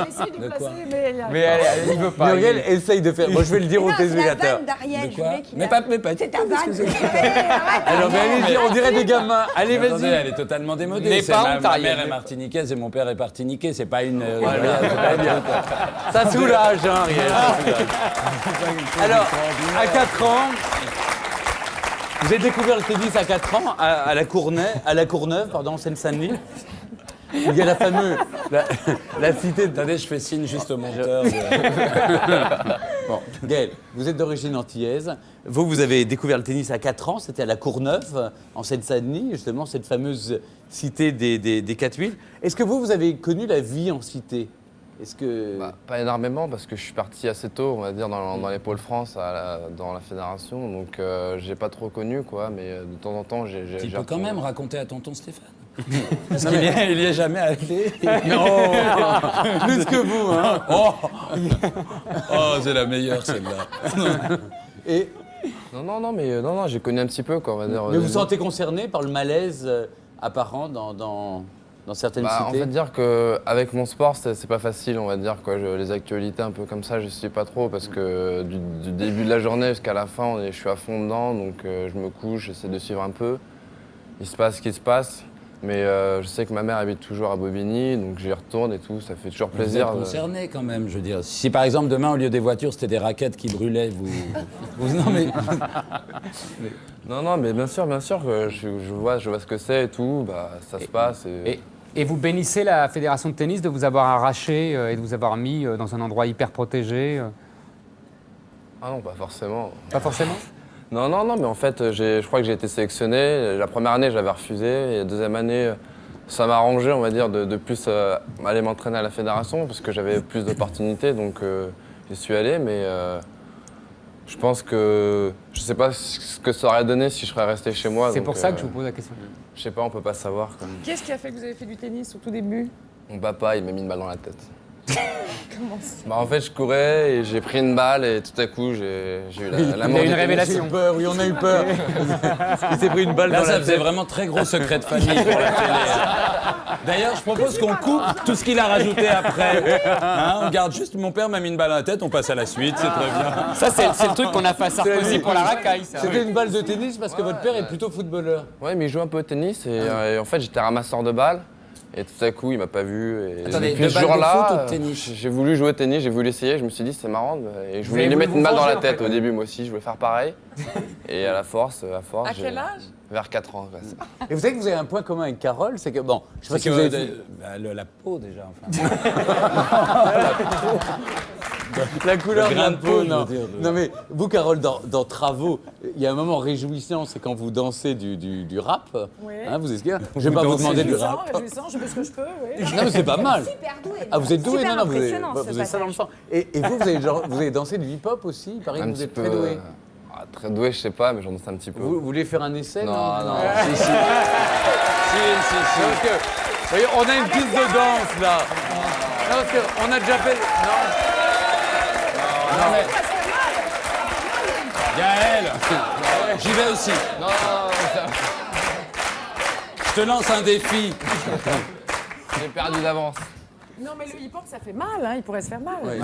essaie de placer, mais il y a... Mais elle veut pas. Muriel essaye de faire. Moi, je vais le dire Non, aux c'est la téléspectateurs. vanne d'Ariel. je Quoi voulais qu'il mais a- pas C'est ta vanne. Alors, mais allez-y, on dirait des gamins. Allez, Attendez, vas-y. elle est totalement démodée. N'aie C'est pas ma honte, Ariel. mère est martiniquaise et mon père est martiniquais. C'est pas une. Ça soulage, hein, Ariel. ça soulage. Alors, à 4 ans, vous avez découvert le tennis à 4 ans à la Courneuve, pardon, en Seine-Saint-Denis. Il y a la fameuse, la cité de... Attendez, je fais signe juste au monteur. Bon, Gaëlle, vous êtes d'origine antillaise. Vous avez découvert le tennis à 4 ans, c'était à la Courneuve, en Seine-Saint-Denis, justement, cette fameuse cité des 4 villes. Est-ce que vous avez connu la vie en cité? Est-ce que... Bah, pas énormément parce que je suis parti assez tôt, on va dire, dans les pôles France, dans la fédération. Donc j'ai pas trop connu, quoi. Mais de temps en temps, j'ai Tu peux quand retourné. même raconter à tonton Stéphane. Parce qu'il y est jamais allé. Non, plus que vous, hein. Oh, c'est la meilleure celle-là. Et, Non, j'ai connu un petit peu, quoi, on va dire. mais vous vous sentez concerné par le malaise apparent dans certaines Bah, en cités? fait, dire qu'avec mon sport, c'est pas facile, on va dire. Quoi. Les actualités un peu comme ça, je suis pas trop parce que du début de la journée jusqu'à la fin, je suis à fond dedans. Donc je me couche, j'essaie de suivre un peu. Il se passe ce qui se passe. Mais je sais que ma mère habite toujours à Bobigny, donc j'y retourne et tout. Ça fait toujours Vous êtes plaisir. concerné quand même, je veux dire. Si par exemple demain, au lieu des voitures, c'était des raquettes qui brûlaient, non mais. Non, mais bien sûr, je vois ce que c'est et tout. Bah, ça se passe. Et vous bénissez la fédération de tennis de vous avoir arraché et de vous avoir mis dans un endroit hyper protégé Ah non, pas forcément. Pas forcément. Non, mais en fait, je crois que j'ai été sélectionné. La première année, j'avais refusé. Et la deuxième année, ça m'a arrangé, on va dire, de plus aller m'entraîner à la fédération parce que j'avais plus d'opportunités. Donc, j'y suis allé. Mais je pense que je sais pas ce que ça aurait donné si je serais resté chez moi. C'est donc, pour ça que je vous pose la question. Je sais pas, on peut pas savoir. Quoi. Qu'est-ce qui a fait que vous avez fait du tennis au tout début? Mon papa, il m'a mis une balle dans la tête. Comment ça? Bah, en fait, je courais et j'ai pris une balle et tout à coup, j'ai eu la mort une du révélation. Peur, oui, on a eu peur. Il s'est pris une balle Là, dans ça la faisait tête. vraiment très gros secret de famille pour la télé. D'ailleurs, je propose qu'on coupe tout ce qu'il a rajouté après. Hein, on garde juste mon père m'a mis une balle à la tête, on passe à la suite, c'est très bien. Ça, c'est le truc qu'on a fait à Sarkozy pour la racaille. Ça. C'était une balle de tennis parce que votre père est plutôt footballeur. Ouais, mais il joue un peu au tennis et en fait, j'étais ramasseur de balles. Et tout à coup, il m'a pas vu. Et Attendez, depuis de ce balles de jour-là, foot ou de tennis? j'ai voulu jouer au tennis, j'ai voulu essayer. Je me suis dit, c'est marrant. Et je voulais avez lui voulu mettre vous une balle dans venger, la en tête fait. au début, moi aussi. Je voulais faire pareil. Et à force. À quel âge? Vers 4 ans. Et vous savez que vous avez un point commun avec Carole, c'est que, bon, je sais pas C'est si que, vous avez vu la peau déjà, enfin. la couleur de grain la de peau, peau, je non. veux dire, Non mais, vous, Carole, dans Travaux, il y a un moment réjouissant, c'est quand vous dansez du rap. Oui. Hein, vous expliquez? Je vais pas vous demander du rap. Réjouissant, je fais ce que je peux, oui. Non mais c'est pas mal. Super doué. Ah, vous êtes doué, Super non, vous avez, impressionnant, ce vous avez ça dans le passage. sang. Et vous, vous avez dansé du hip-hop aussi, il paraît que Un vous petit êtes peu. très doué. Très doué, je sais pas, mais j'en danse un petit peu. Vous voulez faire un essai? Non. Si, si. Parce que, vous voyez, on a une piste de danse là. Non, parce qu'on a déjà fait. Non. Gaël, j'y vais aussi. Non, Je te lance un défi. j'ai perdu d'avance. Non, mais le hip-hop, ça fait mal, hein. Il pourrait se faire mal. Ouais.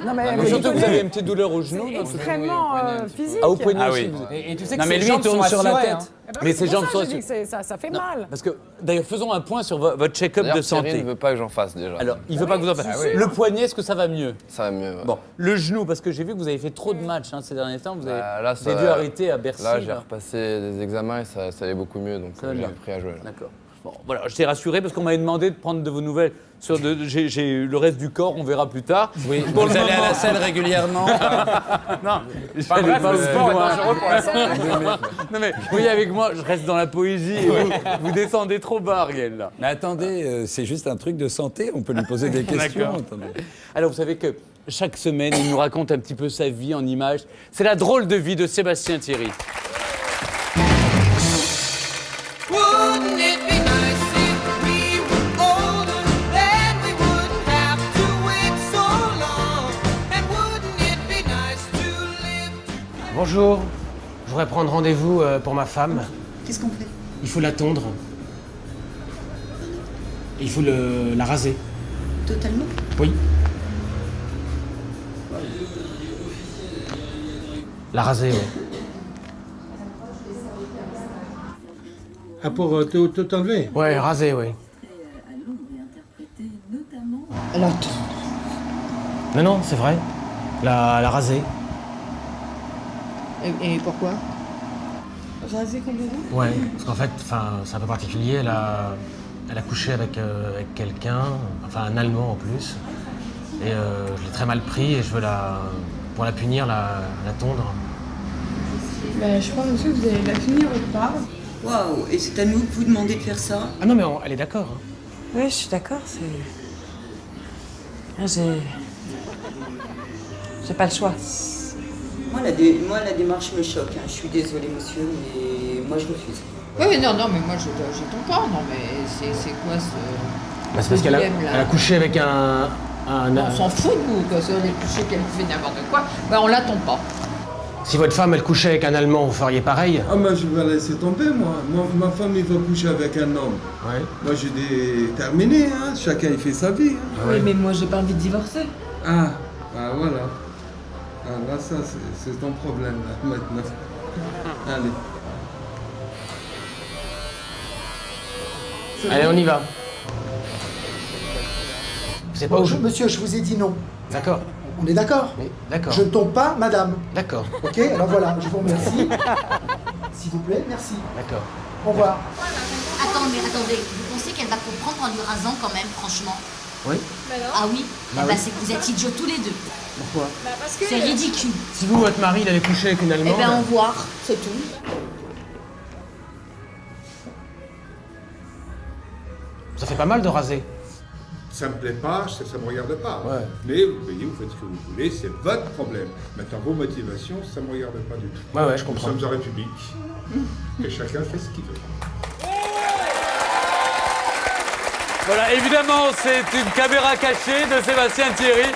Non, mais Mais surtout, il vous avez une petite douleur au genou. c'est donc- extrêmement physique. Ah, au poignet Ah aussi. oui. vous- Et tu sais Non, que mais ses lui, il jambes tourne sont sur la assurées, tête. hein. Eh ben Mais oui, ces c'est pour jambes ça, sont je dis que ça fait mal. Parce que, d'ailleurs, faisons un point sur votre check-up de D'ailleurs, Thierry santé. ne veut pas que j'en fasse déjà. Alors, il ne veut pas que vous en fassiez. Le poignet, est-ce que ça va mieux? Ça va mieux. ouais. Bon, le genou, parce que j'ai vu que vous avez fait trop de matchs ces derniers temps. Vous avez, Bah, là, vous avez ça- dû arrêter à Bercy. Là, j'ai là. repassé des examens et ça allait beaucoup mieux, donc Ça va j'ai mieux. appris à jouer. Là. D'accord. Bon, voilà, je t'ai rassuré parce qu'on m'avait demandé de prendre de vos nouvelles. J'ai le reste du corps, on verra plus tard. Oui, Pour vous le allez à moment- la salle régulièrement. Non, Enfin, j'allais bref, pas le plus sport est loin. dangereux pour la santé. Non mais, vous voyez avec moi, je reste dans la poésie et vous descendez trop bas, Ariel, là. Mais attendez, c'est juste un truc de santé, on peut lui poser des questions. D'accord. Attendez. Alors, vous savez que chaque semaine, il nous raconte un petit peu sa vie en images. C'est la drôle de vie de Sébastien Thierry. Wouldn't it be nice if we were older, then we wouldn't have to wait so long? And wouldn't it be nice to live together? Bonjour, je voudrais prendre rendez-vous pour ma femme. Qu'est-ce qu'on fait? Il faut la tondre. Et il faut la raser. Totalement? Oui. La raser, oui. Ah, pour tout enlever? Ouais, raser, oui. Alors, Non, non, c'est vrai. La raser. et pourquoi? Raser complètement? Ouais, parce qu'en fait, c'est un peu particulier. Elle a couché avec quelqu'un, enfin un Allemand en plus. Et je l'ai très mal pris et je veux pour la punir, la tondre. Ben, je crois, monsieur, que vous allez la finir autre part. Waouh, et c'est à nous que vous demandez de faire ça? Ah non, mais elle est d'accord. Hein. Oui, je suis d'accord, J'ai pas le choix. Moi, la démarche me choque. Je suis désolée, monsieur, mais moi, je refuse. Oui, non, mais moi je tombe pas, non, mais c'est quoi ce. Bah, c'est parce qu'elle dilemme, là elle a couché avec un On s'en fout, nous, quoi, si on est couché qu'elle fait n'importe quoi, ben on l'attend pas. Si votre femme, elle couchait avec un Allemand, vous feriez pareil? Ah, moi, je vais laisser tomber, moi. Ma femme, il va coucher avec un homme. Ouais. Moi, j'ai terminé, hein. Chacun, il fait sa vie. Hein. Oui, mais moi, j'ai pas envie de divorcer. Ah, voilà. Ah, là, ça, c'est ton problème, là, maintenant. Allez. Allez, on y va. C'est pas où je... Monsieur, je vous ai dit non. D'accord. On est d'accord? Mais d'accord. Je ne tombe pas, madame. D'accord. Ok, alors voilà, je vous remercie. S'il vous plaît, merci. D'accord. Au revoir. Attendez, vous pensez qu'elle va comprendre en lui rasant quand même, franchement? Oui. Ah oui? Bah Eh ben oui. c'est que vous êtes idiots tous les deux. Pourquoi? C'est ridicule. Si vous, votre mari, il avait couché avec une Eh Allemande... ben au revoir, c'est tout. Ça fait pas mal de raser. Ça me plaît pas, ça me regarde pas. Ouais. Mais vous voyez, vous faites ce que vous voulez, c'est votre problème. Maintenant, vos motivations, ça me regarde pas du tout. Ouais, je comprends. Nous sommes en République. Et chacun fait ce qu'il veut. Voilà, évidemment, c'est une caméra cachée de Sébastien Thierry.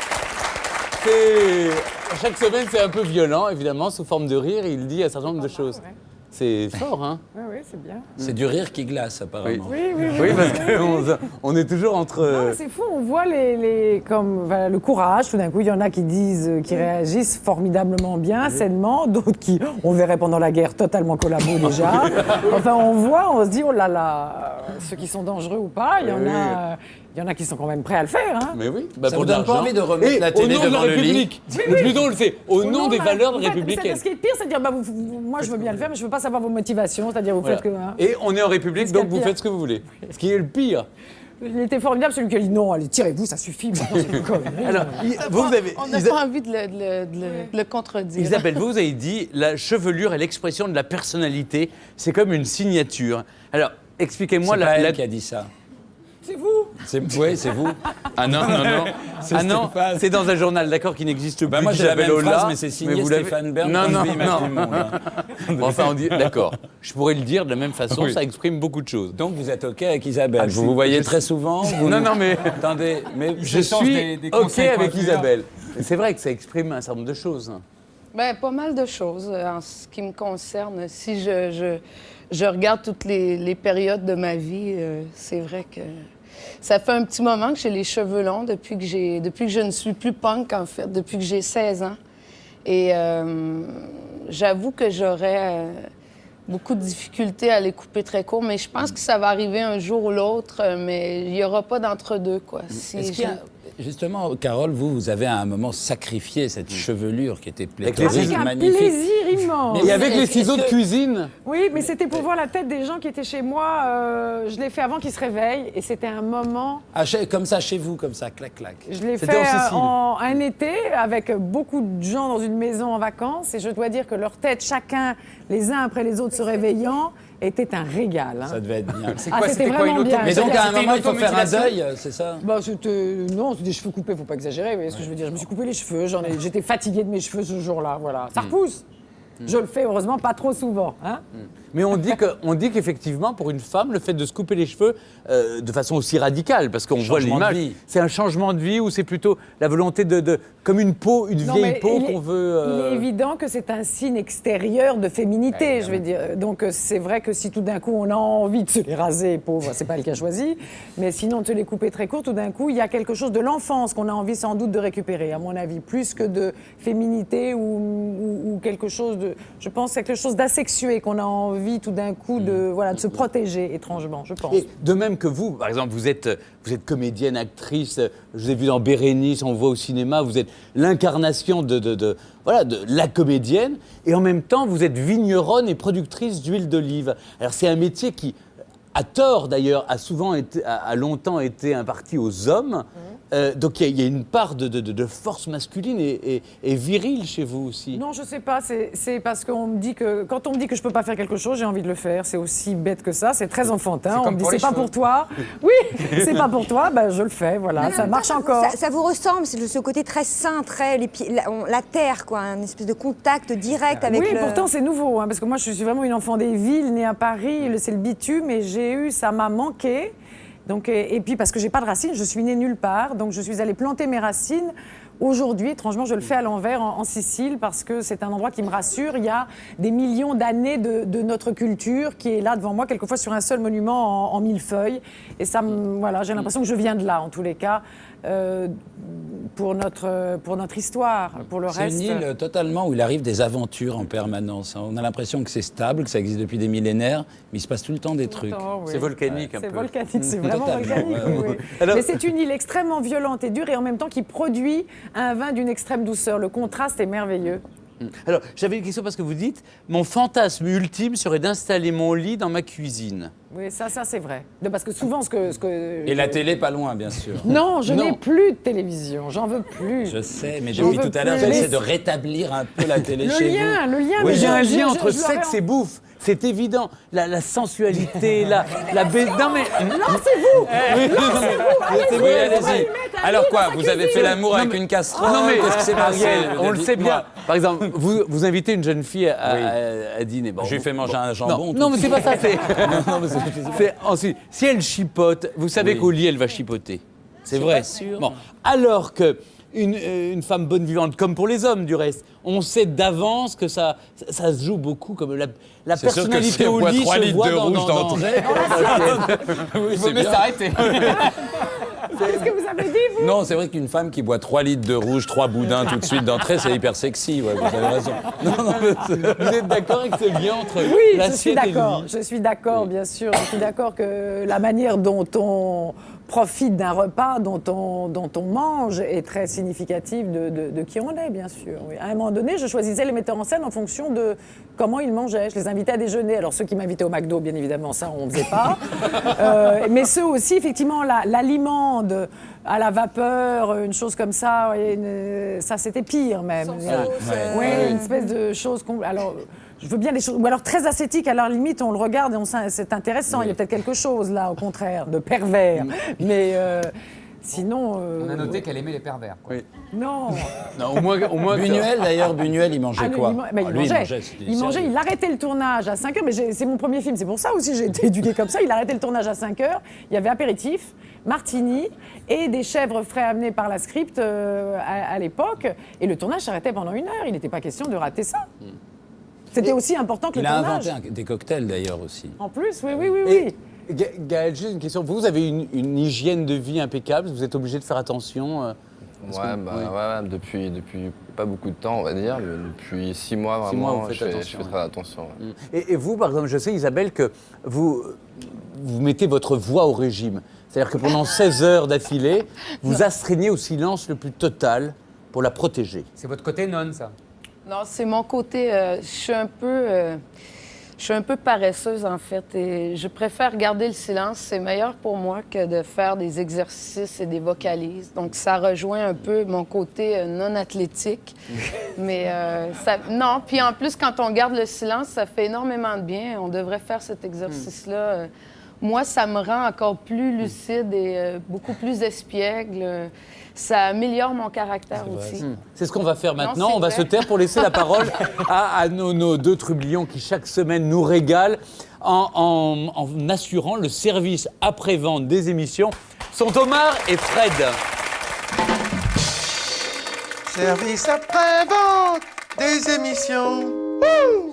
Chaque semaine, c'est un peu violent, évidemment, sous forme de rire. Il dit un certain nombre de choses. C'est fort, hein? Oui, c'est bien. C'est du rire qui glace, apparemment. Oui, parce qu'on est toujours entre... Non, c'est fou, on voit voilà, le courage. Tout d'un coup, il y en a qui disent, qui réagissent formidablement bien, sainement, d'autres qui, on verrait pendant la guerre, totalement collabos déjà. Enfin, on se dit, oh là là, ceux qui sont dangereux ou pas, il y en a qui sont quand même prêts à le faire. Hein. Mais oui, Ça vous donne pas envie de remettre la télé au nom de la devant le lit? République. Le plus drôle, c'est au nom des valeurs républicaines. Ce qui est pire, c'est de dire, moi je veux bien le faire, mais je veux pas savoir vos motivations, c'est-à-dire vous faites que... Hein. Et on est en République, C'est donc ce vous qu'il y a de faites ce que vous voulez. Ce qui est le pire. Il était formidable, celui qui a dit non, allez, tirez-vous, ça suffit. Alors, On n'a pas envie de le contredire. Isabelle, vous avez dit la chevelure est l'expression de la personnalité. C'est comme une signature. Alors, expliquez-moi C'est pas elle qui a dit ça. C'est vous. Oui, c'est vous. Ah non, C'est ah non, Stéphane. c'est dans un journal, d'accord, qui n'existe plus. Bah moi, j'ai la même Isabelle phrase, Holla, mais c'est signé vous l'avez- Stéphane Bern. Non, non, Image non. du Monde, hein. Enfin, on dit, d'accord. Je pourrais le dire de la même façon, Oui. ça exprime beaucoup de choses. Donc vous êtes OK avec Isabelle. Ah, vous voyez très souvent. Non, non, mais Attendez, mais je s'échange suis des OK conseils avec coiffure. Isabelle. C'est vrai que ça exprime un certain nombre de choses. Ben, pas mal de choses en ce qui me concerne. Si je regarde toutes les périodes de ma vie, c'est vrai que ça fait un petit moment que j'ai les cheveux longs depuis que je ne suis plus punk, en fait, depuis que j'ai 16 ans. Et j'avoue que j'aurais beaucoup de difficultés à les couper très court, mais je pense que ça va arriver un jour ou l'autre, mais il n'y aura pas d'entre-deux, quoi. Si Est-ce qu'il y a- Justement, Carole, vous avez à un moment sacrifié cette chevelure qui était Avec pléthorique, un magnifique. plaisir immense. Mais Et avec les ciseaux de cuisine. Oui, mais c'était pour voir la tête des gens qui étaient chez moi. Je l'ai fait avant qu'ils se réveillent et c'était un moment. Comme ça, chez vous, comme ça, clac, clac. Je l'ai C'était fait en Sicile. un été avec beaucoup de gens dans une maison en vacances et je dois dire que leur tête, chacun, les uns après les autres se réveillant, était un régal. Hein. Ça devait être bien. C'était vraiment bien. Mais donc, à un moment, il faut faire un automutilation deuil, c'est ça? Bah, non, c'est des cheveux coupés, faut pas exagérer. Vous voyez ce que je veux dire? Je me suis coupé les cheveux, j'étais fatiguée de mes cheveux ce jour-là, voilà. Ça repousse. Je le fais heureusement pas trop souvent. Hein. Mais on dit qu'effectivement, pour une femme, le fait de se couper les cheveux de façon aussi radicale, parce qu'on voit Changement de l'image, vie. c'est un changement de vie ou c'est plutôt la volonté comme une peau, une Non, vieille mais peau il est- qu'on veut. Il est évident que c'est un signe extérieur de féminité, je vais dire. Donc c'est vrai que si tout d'un coup on a envie de se les raser, pauvre, c'est pas le cas choisi, mais sinon de se les couper très court, tout d'un coup il y a quelque chose de l'enfance qu'on a envie sans doute de récupérer, à mon avis, plus que de féminité ou quelque chose de, je pense, quelque chose d'asexué qu'on a envie tout d'un coup de se protéger étrangement, je pense. Et de même que vous, par exemple, vous êtes comédienne, actrice, je vous ai vu dans Bérénice, on vous voit au cinéma, vous êtes l'incarnation de la comédienne, et en même temps, vous êtes vigneronne et productrice d'huile d'olive. Alors c'est un métier qui, à tort d'ailleurs, a longtemps été imparti aux hommes. Donc il y a une part de force masculine et virile chez vous aussi. Non, je sais pas. C'est parce qu'on me dit que quand on me dit que je peux pas faire quelque chose, j'ai envie de le faire. C'est aussi bête que ça. C'est très enfantin. On me dit c'est pas pour toi. Oui, c'est pas pour toi. Ben je le fais. Voilà, ça marche encore. Ça vous ressemble, c'est ce côté très sain, très la terre, quoi, un espèce de contact direct avec. Oui, pourtant c'est nouveau, hein, parce que moi je suis vraiment une enfant des villes, née à Paris. C'est le bitume, et ça m'a manqué. Donc, et puis parce que j'ai pas de racines, je suis née nulle part, donc je suis allée planter mes racines. Aujourd'hui, étrangement, je le fais à l'envers en Sicile parce que c'est un endroit qui me rassure. Il y a des millions d'années de notre culture qui est là devant moi, quelquefois sur un seul monument en millefeuille. Et ça, j'ai l'impression que je viens de là, en tous les cas, pour notre histoire, pour le reste. C'est une île totalement où il arrive des aventures en permanence. On a l'impression que c'est stable, que ça existe depuis des millénaires, mais il se passe tout le temps des trucs. C'est volcanique un peu. C'est volcanique, c'est vraiment Totalement, volcanique. Oui. Alors- Mais c'est une île extrêmement violente et dure et en même temps qui produit un vin d'une extrême douceur. Le contraste est merveilleux. Alors j'avais une question parce que vous dites, mon fantasme ultime serait d'installer mon lit dans ma cuisine. Oui, ça c'est vrai. Parce que souvent, ce que Et la télé pas loin, bien sûr. Non, je n'ai plus de télévision, j'en veux plus. Je sais, mais j'ai J'en vu veux tout à l'heure, plus. j'essaie de rétablir un peu la télé chez vous. Le lien. Oui, mais il y a un je- lien je- entre je l'aurais sexe et bouffe. C'est évident. La sensualité, non mais. Lancez-vous. C'est Oui, allez-y. Alors quoi, vous avez fait l'amour avec une casserole? Non mais Qu'est-ce qui s'est passé? Ariel, on le sait bien. Dites-moi. Par exemple, vous invitez une jeune fille à dîner. Bon, Je lui fais manger un jambon. Non, mais c'est pas ça. Non, mais C'est ensuite, si elle chipote, vous savez Oui. qu'au lit, elle va chipoter. C'est Je suis vrai. pas sûr. Bon, alors que une femme bonne vivante, comme pour les hommes du reste, on sait d'avance que ça se joue beaucoup, comme la C'est sûr que personnalité si elle au boit lit 3 se litres voit de rouge d'entrée. Il vaut mieux s'arrêter. Qu'est-ce que vous avez dit, vous? Non, c'est vrai qu'une femme qui boit 3 litres de rouge, 3 boudins tout de suite d'entrée, c'est hyper sexy. Ouais, vous avez raison. Vous êtes d'accord avec ce lien entre Oui, je suis l'assiette et le d'accord. lit? Je suis d'accord, bien sûr. Je suis d'accord que la manière dont on profite d'un repas, dont on mange, est très significative de qui on est, bien sûr. Oui. À un moment donné, je choisissais les metteurs en scène en fonction de comment ils mangeaient. Je les invitais à déjeuner. Alors, ceux qui m'invitaient au McDo, bien évidemment, ça, on ne faisait pas. Mais ceux aussi, effectivement, l'aliment à la vapeur, une chose comme ça, ça, c'était pire, même. Oui, une espèce de chose... Alors, je veux bien des choses... Ou alors très ascétique, à la limite, on le regarde et c'est intéressant. Il y a peut-être quelque chose, là, au contraire, de pervers. Mais... Sinon. On a noté qu'elle aimait les pervers. Quoi. Oui. Non. Non, au moins Buñuel, d'ailleurs, Buñuel, il mangeait quoi? Il mangeait, il arrêtait le tournage à 5h, mais c'est mon premier film, c'est pour ça aussi j'ai été éduquée comme ça. Il arrêtait le tournage à 5h, il y avait apéritif, martini et des chèvres frais amenés par la script à l'époque. Et le tournage s'arrêtait pendant 1 heure, il n'était pas question de rater ça. C'était aussi important que Il le a tournage. inventé des cocktails, d'ailleurs, aussi. En plus, oui. Gaël, juste une question. Vous avez une hygiène de vie impeccable, vous êtes obligé de faire attention depuis pas beaucoup de temps, on va dire, mais depuis 6 mois, vraiment, 6 mois, vous faites je attention, fais très attention. Ouais. Et vous, par exemple, je sais, Isabelle, que vous mettez votre voix au régime. C'est-à-dire que pendant 16 heures d'affilée, vous astreignez au silence le plus total pour la protéger. C'est votre côté non, ça. Non, c'est mon côté. Je suis un peu paresseuse, en fait. Et je préfère garder le silence. C'est meilleur pour moi que de faire des exercices et des vocalises. Donc, ça rejoint un peu mon côté non athlétique. Mais non, puis en plus, quand on garde le silence, ça fait énormément de bien. On devrait faire cet exercice-là. Moi, ça me rend encore plus lucide et beaucoup plus espiègle. Ça améliore mon caractère aussi. C'est ce qu'on va faire maintenant. Non, On va vrai. se taire pour laisser la parole à nos deux trublions qui, chaque semaine, nous régalent en assurant le service après-vente des émissions. Sont Omar et Fred. Service après-vente des émissions. Wouh!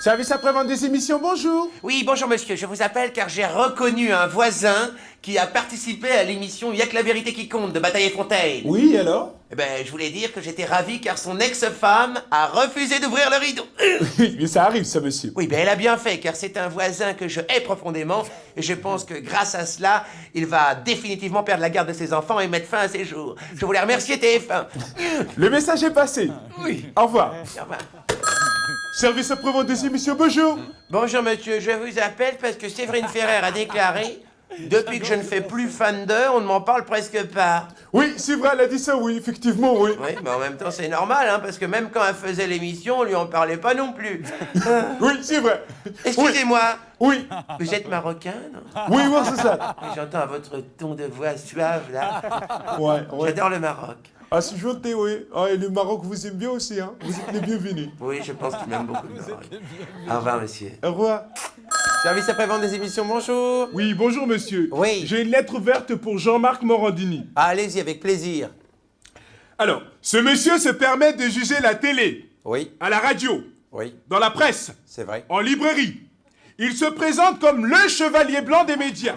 Service après-vente des émissions, bonjour. Oui, bonjour monsieur, je vous appelle car j'ai reconnu un voisin qui a participé à l'émission Y'a que la vérité qui compte de Bataille et Fontaine. Oui, alors? Eh ben, je voulais dire que j'étais ravi car son ex-femme a refusé d'ouvrir le rideau. Oui, mais ça arrive, ça, monsieur. Oui, ben elle a bien fait car c'est un voisin que je hais profondément et je pense que grâce à cela, il va définitivement perdre la garde de ses enfants et mettre fin à ses jours. Je voulais remercier TF1. Le message est passé. Oui. Au revoir. Au revoir. Service après-vente des émissions, bonjour. Bonjour monsieur, je vous appelle parce que Séverine Ferrer a déclaré depuis que je ne fais plus fan d'eux, on ne m'en parle presque pas. Oui, c'est vrai, elle a dit ça, oui, effectivement, oui. Oui, mais en même temps, c'est normal, hein, parce que même quand elle faisait l'émission, on lui en parlait pas non plus. Oui, c'est vrai. Excusez-moi. Oui. Vous êtes marocain, non? Oui, oui, c'est ça. Oui, j'entends votre ton de voix suave, là. Ouais. J'adore le Maroc. Ah, c'est gentil, oui. Ah, et le Maroc vous aime bien aussi, hein. Vous êtes les bienvenus. Oui, je pense qu'il m'aime beaucoup, le Maroc. Au revoir, monsieur. Au revoir. Service après-vente des émissions, bonjour. Oui, bonjour, monsieur. Oui. J'ai une lettre ouverte pour Jean-Marc Morandini. Ah, allez-y, avec plaisir. Alors, ce monsieur se permet de juger la télé. Oui. À la radio. Oui. Dans la presse. C'est vrai. En librairie. Il se présente comme le chevalier blanc des médias.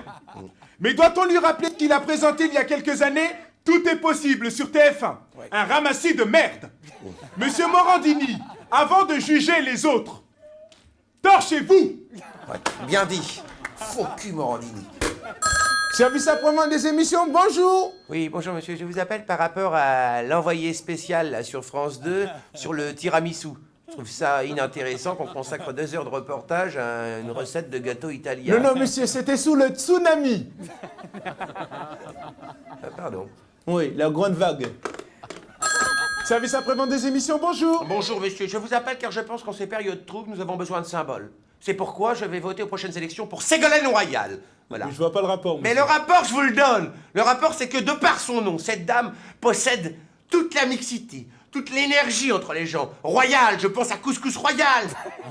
Mais doit-on lui rappeler qu'il a présenté il y a quelques années Tout est possible sur TF1. Ouais. Un ramassis de merde. Monsieur Morandini, avant de juger les autres, torchez-vous. Ouais, bien dit. Faux cul, Morandini. Service après-vente des émissions, bonjour. Oui, bonjour monsieur, je vous appelle par rapport à l'envoyé spécial là, sur France 2 sur le tiramisu. Je trouve ça inintéressant qu'on consacre 2 heures de reportage à une recette de gâteau italien. Non, monsieur, c'était sous le tsunami. Pardon. Oui, la grande vague. Service après-vente des émissions, bonjour. Bonjour monsieur, je vous appelle car je pense qu'en ces périodes troubles, nous avons besoin de symboles. C'est pourquoi je vais voter aux prochaines élections pour Ségolène Royal. Voilà. Mais je vois pas le rapport. Mais le rapport, je vous le donne. Le rapport, c'est que de par son nom, cette dame possède toute la mixité, toute l'énergie entre les gens. Royal, je pense à Couscous Royal.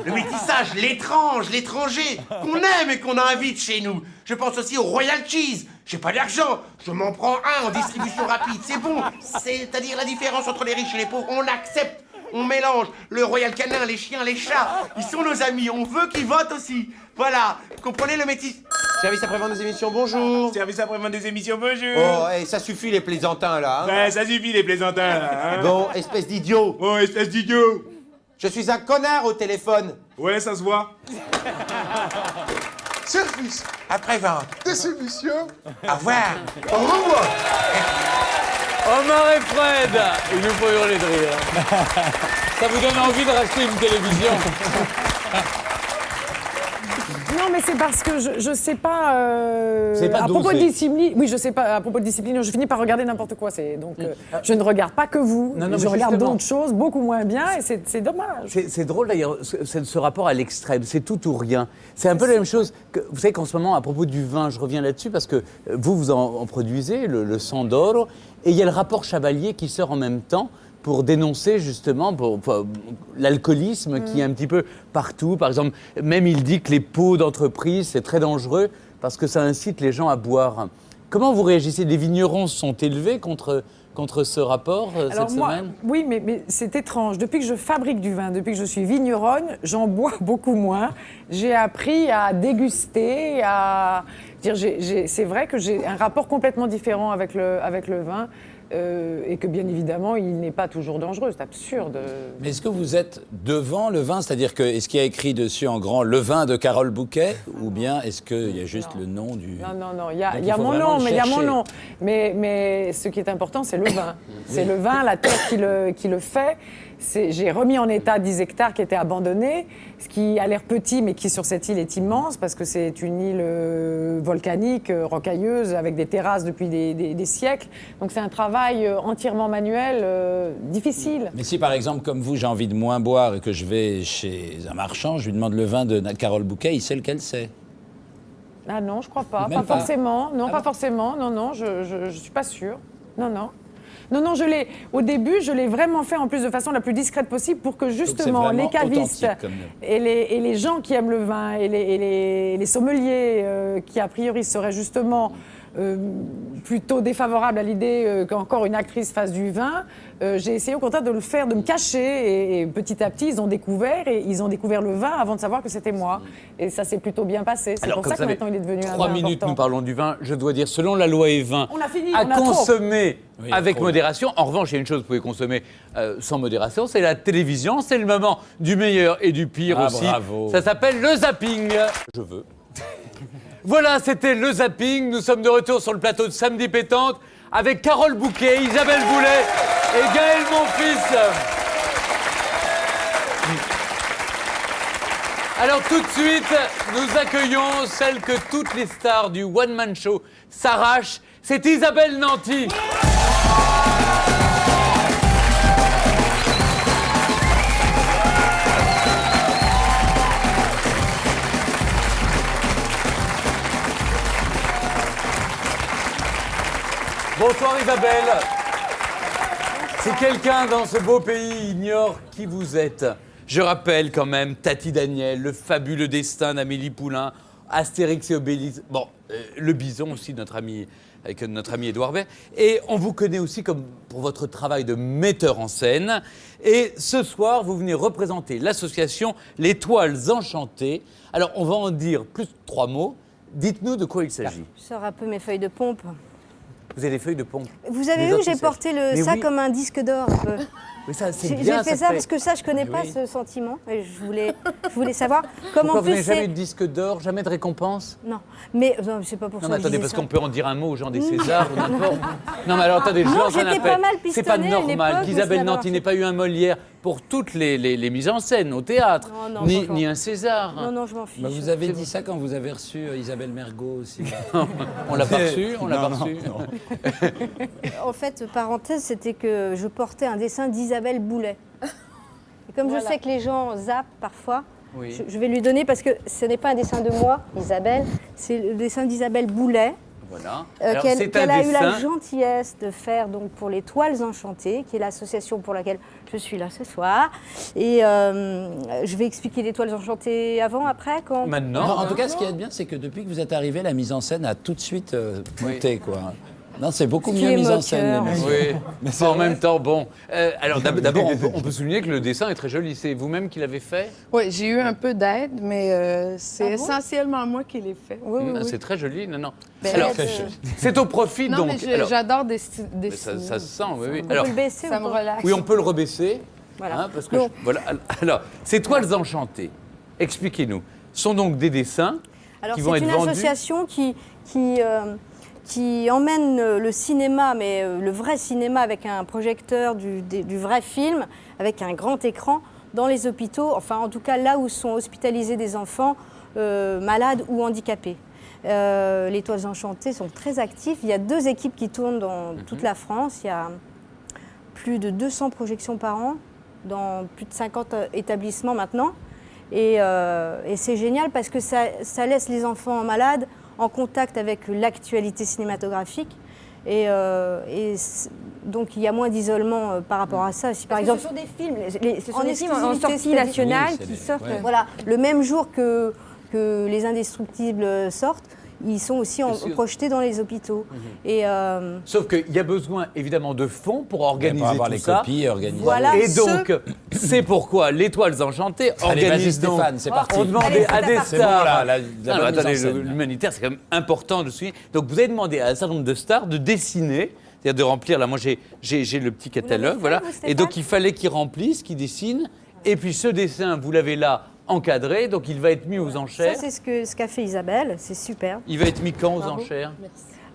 Le métissage, l'étrange, l'étranger, qu'on aime et qu'on invite chez nous. Je pense aussi au Royal Cheese. J'ai pas d'argent, je m'en prends un en distribution rapide. C'est bon. C'est-à-dire la différence entre les riches et les pauvres. On accepte, on mélange. Le Royal Canin, les chiens, les chats, ils sont nos amis. On veut qu'ils votent aussi. Voilà, comprenez le métis. Service après-vente des émissions, bonjour. Service après-vente des émissions, bonjour. Oh, hey, ça suffit les plaisantins là. Hein. Ouais, ça suffit les plaisantins là. Hein. Bon, espèce d'idiot. Oh, espèce d'idiot. Je suis un connard au téléphone. Ouais, ça se voit. Service après-vente des émissions. Au revoir. Au revoir. Omar et Fred, il nous faut hurler de rire. Ça vous donne envie de racheter une télévision? Non, mais c'est parce que je sais pas. Pas à propos de discipline. Oui, je sais pas. À propos de discipline, je finis par regarder n'importe quoi. Donc, je ne regarde pas que vous. Non, je regarde d'autres choses, beaucoup moins bien, et c'est dommage. C'est drôle d'ailleurs, ce rapport à l'extrême, c'est tout ou rien. C'est un peu la même chose que, vous savez qu'en ce moment, à propos du vin, je reviens là-dessus parce que vous en produisez, le Sandoro, et il y a le rapport Chavalier qui sort en même temps pour dénoncer justement pour l'alcoolisme qui est un petit peu partout. Par exemple, même il dit que les pots d'entreprise, c'est très dangereux parce que ça incite les gens à boire. Comment vous réagissez? Les vignerons sont élevés contre ce rapport cette semaine? Oui, mais c'est étrange. Depuis que je fabrique du vin, depuis que je suis vigneronne, j'en bois beaucoup moins. J'ai appris à déguster, à dire. C'est vrai que j'ai un rapport complètement différent avec le vin. Et que bien évidemment, il n'est pas toujours dangereux, c'est absurde. Mais est-ce que vous êtes devant le vin, c'est-à-dire que est-ce qu'il y a écrit dessus en grand le vin de Carole Bouquet, ou bien est-ce qu'il y a juste le nom du... Non, il y a mon nom, mais il y a mon nom. Mais ce qui est important, c'est le vin. C'est le vin, la terre qui le fait. j'ai remis en état 10 hectares qui étaient abandonnés, ce qui a l'air petit, mais qui sur cette île est immense, parce que c'est une île volcanique, rocailleuse, avec des terrasses depuis des siècles. Donc c'est un travail entièrement manuel, difficile. Mais si par exemple, comme vous, j'ai envie de moins boire et que je vais chez un marchand, je lui demande le vin de Carole Bouquet, il sait lequel c'est. Ah non, je crois pas. Même Pas forcément. Non, pas forcément. Non, je suis pas sûre. Non, au début, je l'ai vraiment fait en plus de façon la plus discrète possible pour que justement les cavistes et les gens qui aiment le vin et les sommeliers qui a priori seraient justement plutôt défavorables à l'idée qu'encore une actrice fasse du vin, j'ai essayé au contraire de le faire, de me cacher et petit à petit ils ont découvert le vin avant de savoir que c'était moi. Et ça s'est plutôt bien passé. C'est pour ça que maintenant il est devenu un vin 3 minutes, important. nous parlons du vin. Je dois dire, selon la loi E20, On a fini, à on a trop. consommer Oui, avec trop. modération. En revanche, il y a une chose que vous pouvez consommer sans modération, c'est la télévision. C'est le moment du meilleur et du pire Ah, aussi. bravo. Ça s'appelle le zapping. Je veux. Voilà, c'était le zapping. Nous sommes de retour sur le plateau de Samedi Pétante avec Carole Bouquet, Isabelle Boulet et Gaël Monfils. Alors tout de suite, nous accueillons celle que toutes les stars du one-man show s'arrachent. C'est Isabelle Nanty. Bonsoir Isabelle. Si quelqu'un dans ce beau pays ignore qui vous êtes, je rappelle quand même Tati Daniel, le fabuleux destin d'Amélie Poulain, Astérix et Obélix, bon, le bison aussi, avec notre ami Édouard Baird. Et on vous connaît aussi comme pour votre travail de metteur en scène. Et ce soir, vous venez représenter l'association Les Toiles Enchantées. Alors, on va en dire plus de 3 mots. Dites-nous de quoi il s'agit. Je sors un peu mes feuilles de pompe. Vous avez des feuilles de pompe. Vous avez Les vu, autres, j'ai ils porté savent. Mais ça oui. comme un disque d'or un peu. Mais ça, c'est J'ai bien, fait ça parce que ça, je connais pas ce sentiment. Et je voulais savoir comment Pourquoi en vous plus n'avez jamais c'est. eu de disque d'or, jamais de récompense? Non, mais non, c'est pas pour Non ça. mais que je attendez, disais parce ça. qu'on peut en dire un mot aux gens des Césars ou n'importe. Non mais alors attendez, je Non, lance un j'étais appel. pas mal C'est pas pistonnée à une normal époque, qu'Isabelle mais c'est Nanty n'ait pas eu un Molière pour toutes les mises en scène au théâtre, Non, non, ni franchement. un César. Non, je m'en fiche. Bah, vous avez dit ça quand vous avez reçu Isabelle Mergo aussi. On l'a pas reçu, on l'a pas Non, reçu. non. En fait, parenthèse, c'était que je portais un dessin d'Isabelle Boulet. Et comme je sais que les gens zappent parfois, Oui. je vais lui donner, parce que ce n'est pas un dessin de moi, Isabelle, c'est le dessin d'Isabelle Boulet, Voilà. Alors, c'est qu'elle un a eu la dessin. gentillesse de faire donc, pour les Toiles Enchantées, qui est l'association pour laquelle je suis là ce soir. Et je vais expliquer les Toiles Enchantées avant, après, quand... Maintenant. Non, en tout cas, ce qui est bien, c'est que depuis que vous êtes arrivé, la mise en scène a tout de suite monté, quoi. Non, c'est beaucoup Ce qui mieux est mise en moqueur. scène. l'émission. Oui, Mais c'est en vrai. même temps, bon. Alors d'abord, on peut souligner que le dessin est très joli. C'est vous-même qui l'avez fait? Oui, j'ai eu un peu d'aide, mais c'est Ah bon essentiellement moi qui l'ai fait. Oui, oui, oui. C'est très joli, non. Ben, Alors, très c'est au profit Non, donc. mais Alors, j'adore mais dessiner. ça se sent, oui, oui. On peut le baisser ça ou me pas relaxe. Oui, on peut le rebaisser. Voilà. Parce que Donc- voilà. Alors, ces Toiles Enchantées, expliquez-nous, sont donc des dessins Alors, qui vont c'est être une vendus. association qui emmène le cinéma, mais le vrai cinéma avec un projecteur du vrai film, avec un grand écran, dans les hôpitaux, enfin en tout cas là où sont hospitalisés des enfants malades ou handicapés. Les Toiles Enchantées sont très actifs. Il y a 2 équipes qui tournent dans toute la France. Il y a plus de 200 projections par an dans plus de 50 établissements maintenant. Et c'est génial parce que ça laisse les enfants malades en contact avec l'actualité cinématographique. Donc il y a moins d'isolement par rapport à ça. Si par exemple, ce sont des films, ce sont en des films en exclusivité, sortie c'est-à-dire- nationale Oui, c'est qui des- sortent. ouais. voilà, le même jour que Les Indestructibles sortent, ils sont aussi Bien sûr. projetés dans les hôpitaux. Et Sauf qu'il y a besoin évidemment de fonds pour organiser pour avoir tout les ça. copies, organiser. Voilà. Et donc, c'est pourquoi les Toiles Enchantées Allez, vas-y, organisent donc. Stéphane, c'est parti. On demandait à des C'est bon, stars. là, la Non, bonne mais mise en attendez, scène, là. l'humanitaire, c'est quand même important de suivre. Donc, vous avez demandé à un certain nombre de stars de dessiner, c'est-à-dire de remplir. Là, moi, j'ai le petit catalogue, fait, voilà. vous, Et Stéphane donc, il fallait qu'ils remplissent, qu'ils dessinent. Et puis, ce dessin, vous l'avez là encadré, donc il va être mis aux ça, enchères. c'est ce qu'a fait Isabelle, c'est super. Il va être mis quand aux enchères?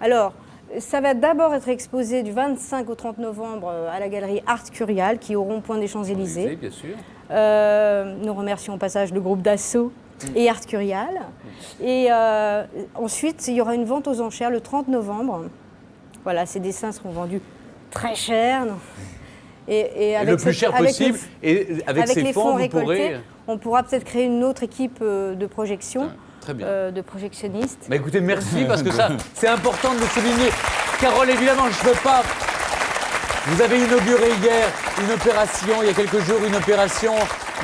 Alors, Ça va d'abord être exposé du 25 au 30 novembre à la galerie Art Curial, qui est au rond-point des Champs-Élysées. Bien sûr. Nous remercions au passage le groupe Dassault et Art Curial. Et ensuite, il y aura une vente aux enchères le 30 novembre. Voilà, ces dessins seront vendus très cher. Et avec le plus cher possible. Et avec ces les fonds, vous récoltés, pourrez... on pourra peut-être créer une autre équipe de projection, Très bien. de projectionnistes. Bah écoutez, merci parce que ça, c'est important de le souligner. Carole, évidemment, je ne peux pas... Vous avez inauguré hier une opération, il y a quelques jours, une opération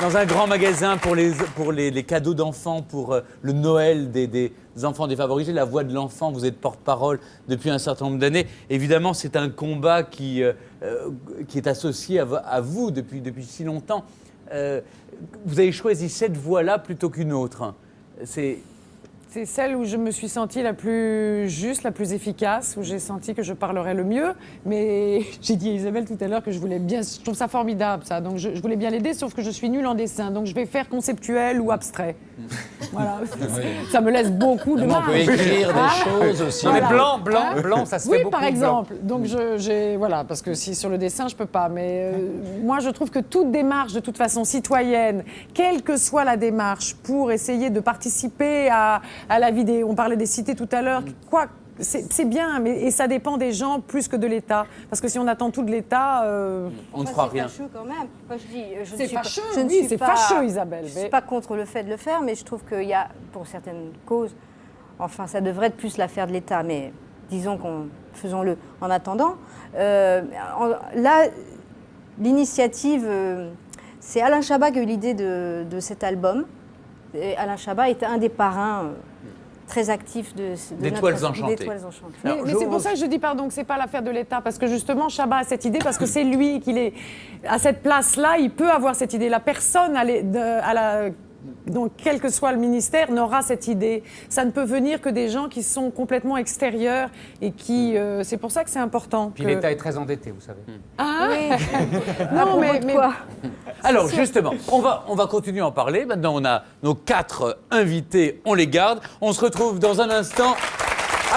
dans un grand magasin pour les cadeaux d'enfants, pour le Noël des enfants défavorisés, la voix de l'enfant. Vous êtes porte-parole depuis un certain nombre d'années. Évidemment, c'est un combat qui est associé à vous depuis si longtemps. Vous avez choisi cette voie-là plutôt qu'une autre. C'est celle où je me suis sentie la plus juste, la plus efficace, où j'ai senti que je parlerais le mieux. Mais j'ai dit à Isabelle tout à l'heure que je voulais bien... Je trouve ça formidable, ça. Donc je voulais bien l'aider, sauf que je suis nulle en dessin. Donc je vais faire conceptuel ou abstrait. Voilà. Ça me laisse beaucoup de marge. On peut écrire des choses aussi. Mais blanc, ça se fait oui, beaucoup. par exemple. Donc voilà, parce que si sur le dessin, je peux pas. Mais moi, je trouve que toute démarche, de toute façon, citoyenne, quelle que soit la démarche, pour essayer de participer à la vie on parlait des cités tout à l'heure, c'est bien, et ça dépend des gens plus que de l'État. Parce que si on attend tout de l'État... on ne fera rien. C'est fâcheux quand même. Moi, c'est fâcheux, oui, c'est fâcheux, Isabelle. Je ne suis pas contre le fait de le faire, mais je trouve qu'il y a, pour certaines causes, enfin, ça devrait être plus l'affaire de l'État, mais disons faisons-le en attendant. Là, l'initiative, c'est Alain Chabat qui a eu l'idée de cet album. Et Alain Chabat était un des parrains très actifs d'Étoiles Enchantées. Mais c'est pour ça que je dis pardon que c'est pas l'affaire de l'État, parce que justement Chabat a cette idée, parce que c'est lui qui est à cette place-là, il peut avoir cette idée. La personne donc, quel que soit le ministère, n'aura cette idée. Ça ne peut venir que des gens qui sont complètement extérieurs et qui... c'est pour ça que c'est important. Puis l'État est très endetté, vous savez. Ah oui. Non, mais quoi? Alors justement, on va continuer à en parler. Maintenant, on a nos 4 invités, on les garde. On se retrouve dans un instant,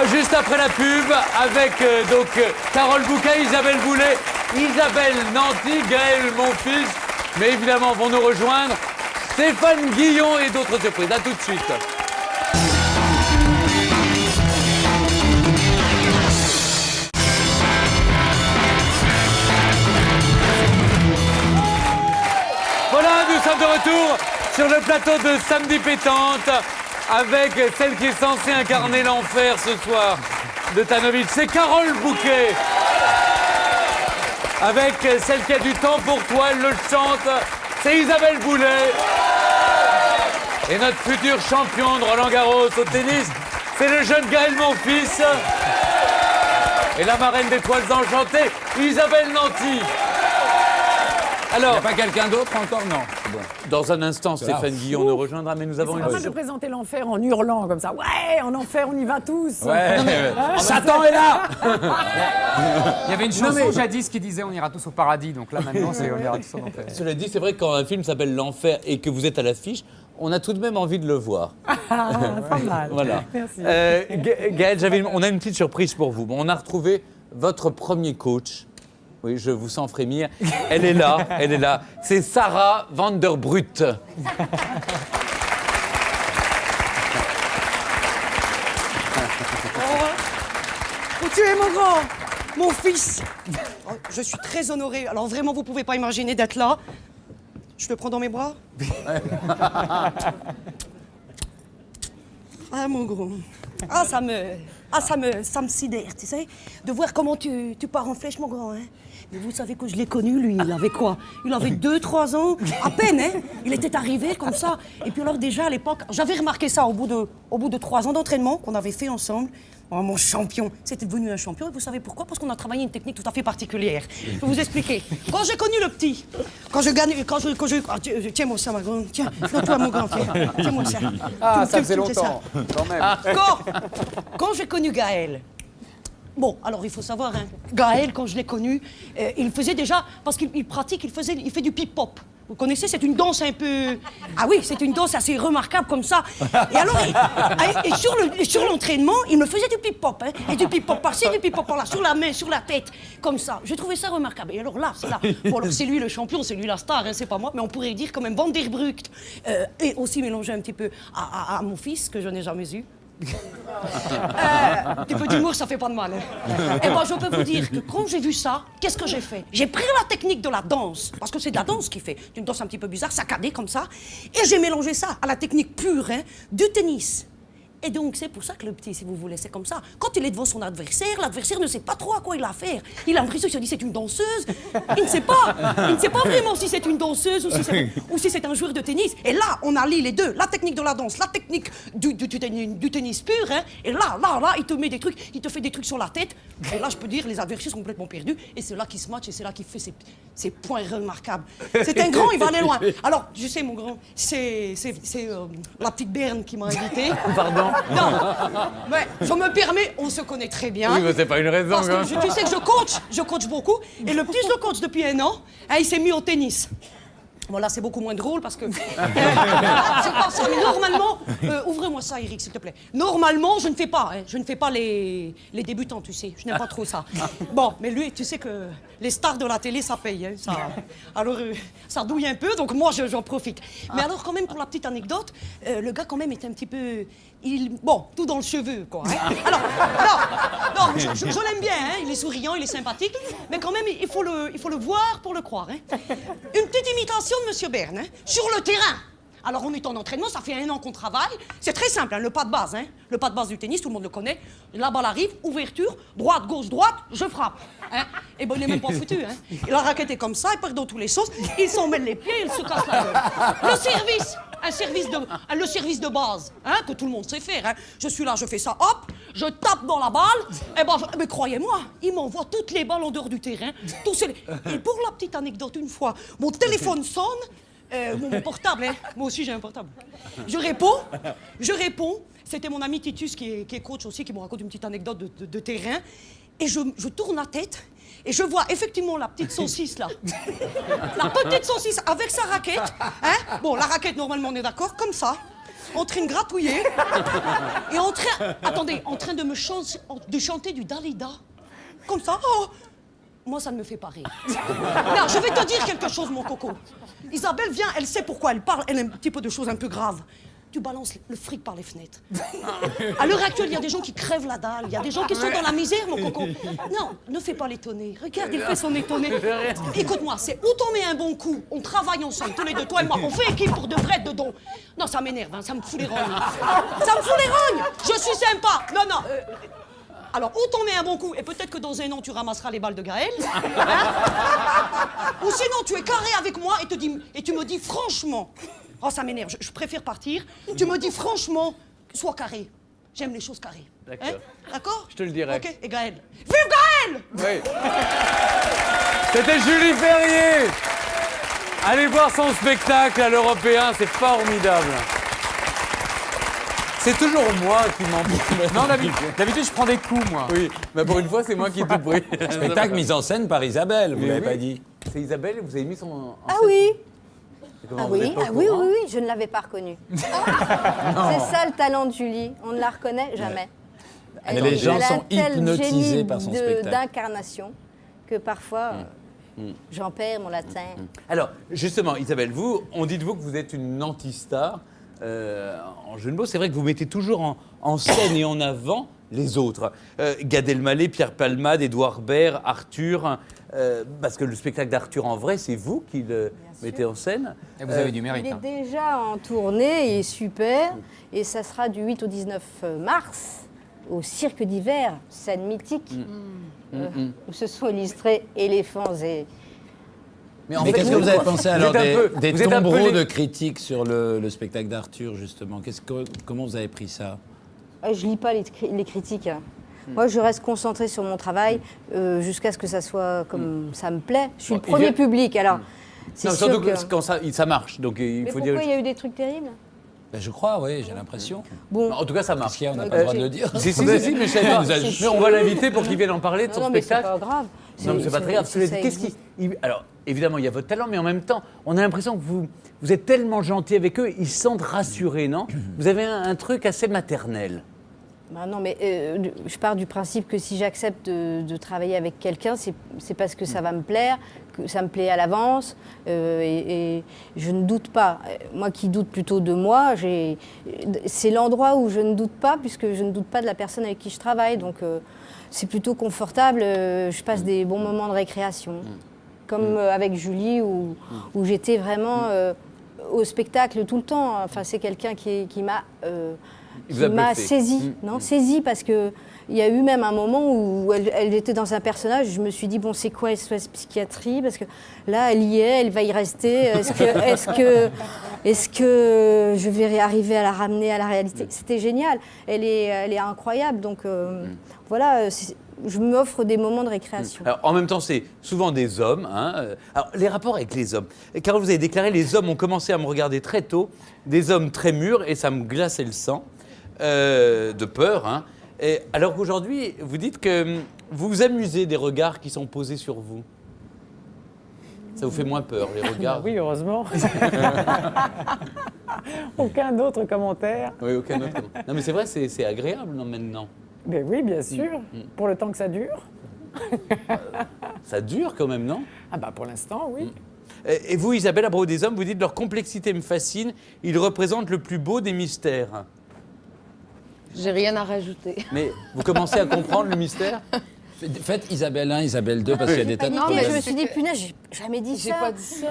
juste après la pub, avec Carole Bouquet, Isabelle Boulay, Isabelle Nanty, Gaël Monfils, mais évidemment vont nous rejoindre Stéphane Guillon et d'autres surprises. À tout de suite. Voilà, nous sommes de retour sur le plateau de Samedi Pétante avec celle qui est censée incarner l'enfer ce soir de Tanovic. C'est Carole Bouquet. Avec celle qui a du temps pour toi, elle le chante. C'est Isabelle Boulay. Et notre futur champion de Roland-Garros au tennis, c'est le jeune Gaël Monfils. Et la marraine d'Étoiles Enchantées, Isabelle Nanty. Alors, il n'y a pas quelqu'un d'autre encore? Non. Bon. Dans un instant, Stéphane Guillon nous rejoindra, mais nous avons une... C'est pas mal de présenter l'enfer en hurlant comme ça. Ouais, en enfer, on y va tous. Ouais. Satan est là. Il y avait une chanson jadis qui disait on ira tous au paradis, donc là maintenant c'est on ira tous en enfer. Cela dit, c'est vrai que quand un film s'appelle L'Enfer et que vous êtes à l'affiche, on a tout de même envie de le voir. Pas mal. Voilà. Merci. Gaël, on a une petite surprise pour vous. Bon, on a retrouvé votre premier coach. Oui, je vous sens frémir. Elle est là, elle est là. C'est Sarah Vanderbrut. Oh, tu es mon grand, mon fils. Oh, je suis très honorée. Alors vraiment, vous pouvez pas imaginer d'être là. Je te prends dans mes bras. Ah, mon gros. Ah, ça me sidère, tu sais, de voir comment tu pars en flèche, mon grand, hein. Mais vous savez que je l'ai connu, lui, il avait quoi? Il avait 2-3 ans, à peine, hein. Il était arrivé comme ça. Et puis alors déjà, à l'époque, j'avais remarqué ça au bout de 3 ans d'entraînement qu'on avait fait ensemble. Oh, mon champion, c'était devenu un champion. Et vous savez pourquoi? Parce qu'on a travaillé une technique tout à fait particulière. Je vais vous expliquer. Quand j'ai connu le petit, tiens-moi ça, ma grande. Tiens, toi, mon grand, tiens-moi ça. Ah, ça faisait longtemps, quand même. Quand j'ai connu Gaël, bon, alors il faut savoir, hein, Gaël, quand je l'ai connu, il faisait déjà, parce qu'il pratique, il fait du pip-pop. Vous connaissez, c'est une danse un peu... Ah oui, c'est une danse assez remarquable comme ça. Et alors, sur l'entraînement, il me faisait du pip-pop. Hein, et du pip-pop par-ci, du pip-pop par-là, sur la main, sur la tête, comme ça. Je trouvais ça remarquable. Et alors là, c'est là. Bon, alors c'est lui le champion, c'est lui la star, hein, c'est pas moi. Mais on pourrait dire quand même Van der Brugt. Et aussi mélanger un petit peu à mon fils, que je n'ai jamais eu. Un petit peu d'humour, ça fait pas de mal. Hein. Et moi, je peux vous dire que quand j'ai vu ça, qu'est-ce que j'ai fait? J'ai pris la technique de la danse, parce que c'est de la danse qui fait, une danse un petit peu bizarre, saccadée comme ça, et j'ai mélangé ça à la technique pure du tennis. Et donc, c'est pour ça que le petit, si vous voulez, c'est comme ça. Quand il est devant son adversaire, l'adversaire ne sait pas trop à quoi il a affaire. Il a l'impression qu'il se dit c'est une danseuse. Il ne sait pas. Il ne sait pas vraiment si c'est une danseuse ou si c'est un joueur de tennis. Et là, on allie les deux. La technique de la danse, la technique du tennis pur. Hein. Et là, il te met des trucs, il te fait des trucs sur la tête. Et là, je peux dire, les adversaires sont complètement perdus. Et c'est là qu'il se match et c'est là qu'il fait ses points remarquables. C'est un grand, il va aller loin. Alors, je sais, mon grand, c'est la petite Berne qui m'a invité. Pardon. Non, mais je me permets, on se connaît très bien. Oui, mais c'est pas une raison. Parce que tu sais que je coach beaucoup. Et le petit, je le coach depuis 1 an. Hein, il s'est mis au tennis. Voilà, c'est beaucoup moins drôle parce que... c'est pas ça, mais normalement... ouvre-moi ça, Eric, s'il te plaît. Normalement, je ne fais pas. Hein, je ne fais pas les débutants, tu sais. Je n'aime pas trop ça. Bon, mais lui, tu sais que les stars de la télé, ça paye. Hein, ça. Alors, ça douille un peu, donc moi, j'en profite. Mais alors, quand même, pour la petite anecdote, le gars, quand même, est un petit peu... Bon, tout dans le cheveu, quoi. Hein. Alors, non, je l'aime bien, hein, il est souriant, il est sympathique, mais quand même, il faut le voir pour le croire. Hein. Une petite imitation de Monsieur Berne, hein, sur le terrain. Alors, on est en entraînement, ça fait 1 an qu'on travaille. C'est très simple, hein, le pas de base. Hein. Le pas de base du tennis, tout le monde le connaît. La balle arrive, ouverture, droite, gauche, droite, je frappe. Hein. Et ben, il n'est même pas foutu. Hein. Et la raquette est comme ça, il part dans tous les sens, il s'en mêle les pieds, il se casse la gueule. Le service, le service de base, hein, que tout le monde sait faire. Hein. Je suis là, je fais ça, hop, je tape dans la balle, et ben, mais croyez-moi, il m'envoie toutes les balles en dehors du terrain. Et pour la petite anecdote, une fois, mon téléphone sonne, mon portable, hein. Moi aussi j'ai un portable. Je réponds. C'était mon ami Titus qui est coach aussi, qui me raconte une petite anecdote de terrain. Et je tourne la tête et je vois effectivement la petite saucisse là. La petite saucisse avec sa raquette. Hein. Bon, la raquette normalement on est d'accord, comme ça. En train de gratouiller. Et en train de chanter du Dalida. Comme ça. Oh. Moi, ça ne me fait pas rire. Non, je vais te dire quelque chose, mon coco. Isabelle vient, elle sait pourquoi elle parle, elle aime un petit peu de choses un peu graves. Tu balances le fric par les fenêtres. À l'heure actuelle, il y a des gens qui crèvent la dalle, il y a des gens qui sont dans la misère, mon coco. Non, ne fais pas l'étonner. Regarde, il fait son étonné. Écoute-moi, c'est où t'en mets un bon coup, on travaille ensemble, tous les deux, toi et moi, on fait équipe pour de vrai dedans. Non, ça m'énerve, hein, ça me fout les rognes. Ça me fout les rognes. Je suis sympa. Non. Alors, ou t'en mets un bon coup, et peut-être que dans 1 an, tu ramasseras les balles de Gaël. Hein. Ou sinon, tu es carré avec moi et tu me dis franchement... Oh, ça m'énerve, je préfère partir. Tu me dis franchement, sois carré. J'aime les choses carrées. D'accord. Hein. D'accord? Je te le dirai. Ok, et Gaël. Vive Gaël! Oui. C'était Julie Ferrier. Allez voir son spectacle à l'Européen, c'est formidable. C'est toujours moi qui m'en... Non, d'habitude, je prends des coups, moi. Oui, mais pour une fois, c'est moi qui ai tout pris. Spectacle mis en scène par Isabelle, vous l'avez pas dit. C'est Isabelle, vous avez mis son... Ah oui. Comment, Ah vous êtes oui, pas au ah oui, courant? oui, je ne l'avais pas reconnue. C'est ça le talent de Julie, on ne la reconnaît jamais. Mais les gens sont elle a tel hypnotisés génie par son spectacle. d'incarnation que parfois j'en perds mon latin. Alors, justement, Isabelle, on dit de vous que vous êtes une anti-star. En jeu de mots, c'est vrai que vous mettez toujours en scène et en avant les autres. Gad Elmaleh, Pierre Palmade, Édouard Baird, Arthur. Parce que le spectacle d'Arthur en vrai, c'est vous qui le mettez en scène. Et vous avez du mérite. Il est déjà en tournée, il est super. Et ça sera du 8 au 19 mars au Cirque d'hiver, scène mythique, où se sont illustrés éléphants et... Mais qu'est-ce que vous avez pensé alors des tombereaux de critiques sur le spectacle d'Arthur, justement? Comment vous avez pris ça? Je lis pas les critiques. Moi, je reste concentrée sur mon travail jusqu'à ce que ça soit comme ça me plaît. Je suis le premier public, alors c'est sûr surtout que... quand ça marche. Donc, il Mais faut pourquoi dire... il y a eu des trucs terribles? Ben, je crois, oui, j'ai l'impression. Bon. En tout cas, ça marche. Qu'est-ce qu'il y a? On n'a pas le droit de le dire. Si, mais on va l'inviter pour qu'il vienne en parler de son Non, mais c'est spectacle. pas grave. Non, mais c'est pas très grave. Alors, évidemment, il y a votre talent, mais en même temps, on a l'impression que vous êtes tellement gentil avec eux, ils se sentent rassurés, non? Vous avez un truc assez maternel. Bah non, mais je pars du principe que si j'accepte de travailler avec quelqu'un, c'est parce que ça va me plaire, que ça me plaît à l'avance, et je ne doute pas. Moi qui doute plutôt de moi, c'est l'endroit où je ne doute pas, puisque je ne doute pas de la personne avec qui je travaille. Donc c'est plutôt confortable, je passe des bons moments de récréation. Comme avec Julie, où j'étais vraiment au spectacle tout le temps. Enfin, c'est quelqu'un qui m'a saisi, saisi, parce que il y a eu même un moment où elle était dans un personnage. Je me suis dit bon, c'est quoi SOS Psychiatrie, parce que là, elle y est, elle va y rester. Est-ce que je vais arriver à la ramener à la réalité? C'était génial. Elle est incroyable. Donc voilà. Je m'offre des moments de récréation. Alors, en même temps, c'est souvent des hommes. Hein. Alors, les rapports avec les hommes. Carole, vous avez déclaré, les hommes ont commencé à me regarder très tôt, des hommes très mûrs, et ça me glaçait le sang, de peur. Hein. Et alors qu'aujourd'hui, vous dites que vous vous amusez des regards qui sont posés sur vous. Ça vous fait moins peur, les regards? Oui, heureusement. Aucun autre commentaire. Oui, aucun autre commentaire. Non, mais c'est vrai, c'est agréable non, maintenant. Mais oui, bien sûr, pour le temps que ça dure. Ça dure quand même, non? Ah bah pour l'instant, oui. Et vous, Isabelle, à propos des hommes, vous dites leur complexité me fascine, ils représentent le plus beau des mystères. J'ai rien à rajouter. Mais vous commencez à comprendre le mystère? Faites Isabelle 1, Isabelle 2, parce qu'il y a des tas de problèmes. Je me suis dit, punaise, j'ai jamais dit ça. J'ai pas dit ça.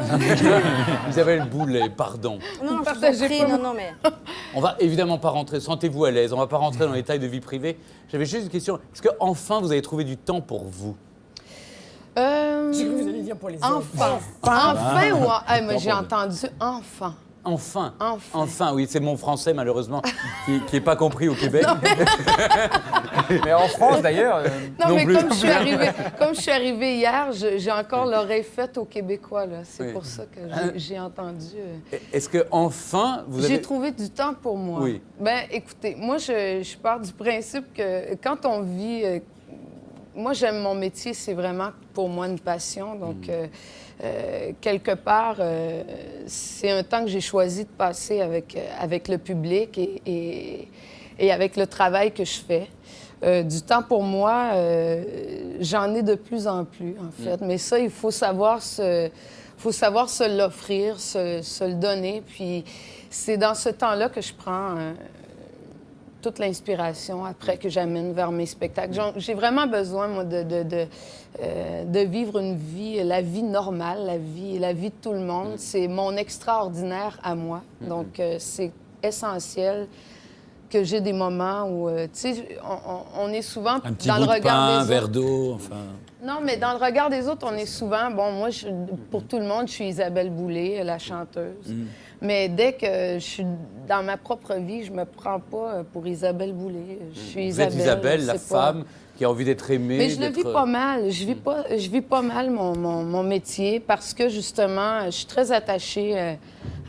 Isabelle Boulet, pardon. Non, je vous en prie, non, mais... On va évidemment pas rentrer, sentez-vous à l'aise, on va pas rentrer dans les détails de vie privée. J'avais juste une question, est-ce que enfin vous avez trouvé du temps pour vous? J'ai cru que vous alliez dire pour les autres. Enfin ou... moi j'ai entendu enfin. Enfin, oui, c'est mon français malheureusement qui n'est pas compris au Québec. Mais en France d'ailleurs. Non, mais comme je suis arrivée hier, j'ai encore l'oreille faite aux Québécois. Là. C'est pour ça que j'ai entendu. Est-ce que enfin vous avez... J'ai trouvé du temps pour moi. Oui. Ben, écoutez, moi je pars du principe que quand on vit, moi j'aime mon métier, c'est vraiment pour moi une passion, donc. Quelque part, c'est un temps que j'ai choisi de passer avec le public et avec le travail que je fais. Du temps pour moi, j'en ai de plus en plus, en fait. Mais ça, il faut savoir se l'offrir, se le donner. Puis c'est dans ce temps-là que je prends toute l'inspiration après que j'amène vers mes spectacles. J'ai vraiment besoin, moi, de vivre une vie, la vie normale, la vie de tout le monde. C'est mon extraordinaire à moi. Donc, c'est essentiel que j'ai des moments où, tu sais, on est souvent un petit dans bout le de regard pain, des un autres. verre d'eau, enfin... Non, mais dans le regard des autres, on est souvent... Bon, moi, pour tout le monde, je suis Isabelle Boulay, la chanteuse. Mais dès que je suis dans ma propre vie, je me prends pas pour Isabelle Boulay. Je suis Isabelle. Vous êtes Isabelle, la femme qui a envie d'être aimée. Mais je le vis pas mal. Je vis pas mal mon métier parce que, justement, je suis très attachée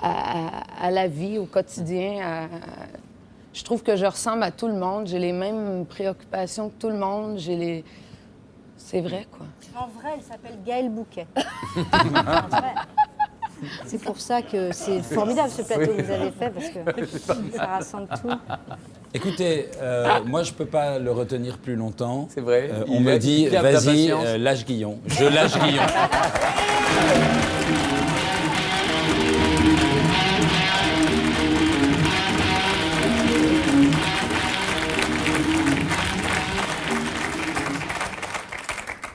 à la vie, au quotidien. Je trouve que je ressemble à tout le monde. J'ai les mêmes préoccupations que tout le monde. C'est vrai, quoi. En vrai, elle s'appelle Gaëlle Bouquet. En vrai. C'est pour ça que c'est formidable ce plateau que vous avez fait, parce que ça rassemble tout. Écoutez, moi je peux pas le retenir plus longtemps. C'est vrai. On me dit, vas-y, lâche Guillon. Je lâche Guillon.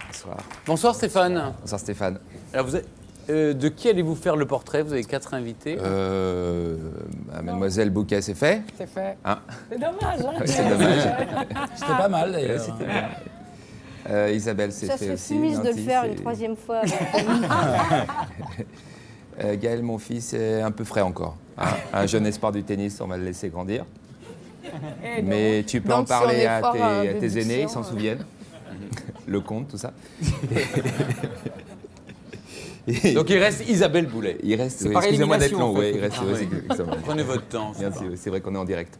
Bonsoir. Bonsoir Stéphane. Bonsoir Stéphane. Alors vous êtes... de qui allez-vous faire le portrait? Vous avez 4 invités. Mademoiselle Bouquet, c'est fait? C'est fait. Hein? C'est dommage, hein? C'est dommage. C'était pas mal d'ailleurs. Isabelle, c'est fait aussi. Ça serait fumise de le faire une troisième fois. Gaël, mon fils, est un peu frais encore. Hein? Un jeune espoir du tennis, on va le laisser grandir. Mais tu peux donc, en parler si à tes déduction, aînés, ils s'en souviennent. Le conte, tout ça. Donc il reste Isabelle Boulet. Il reste, C'est par excusez-moi d'être élimination, long, en fait. il reste, exactement. Prenez votre temps. Merci, c'est vrai qu'on est en direct.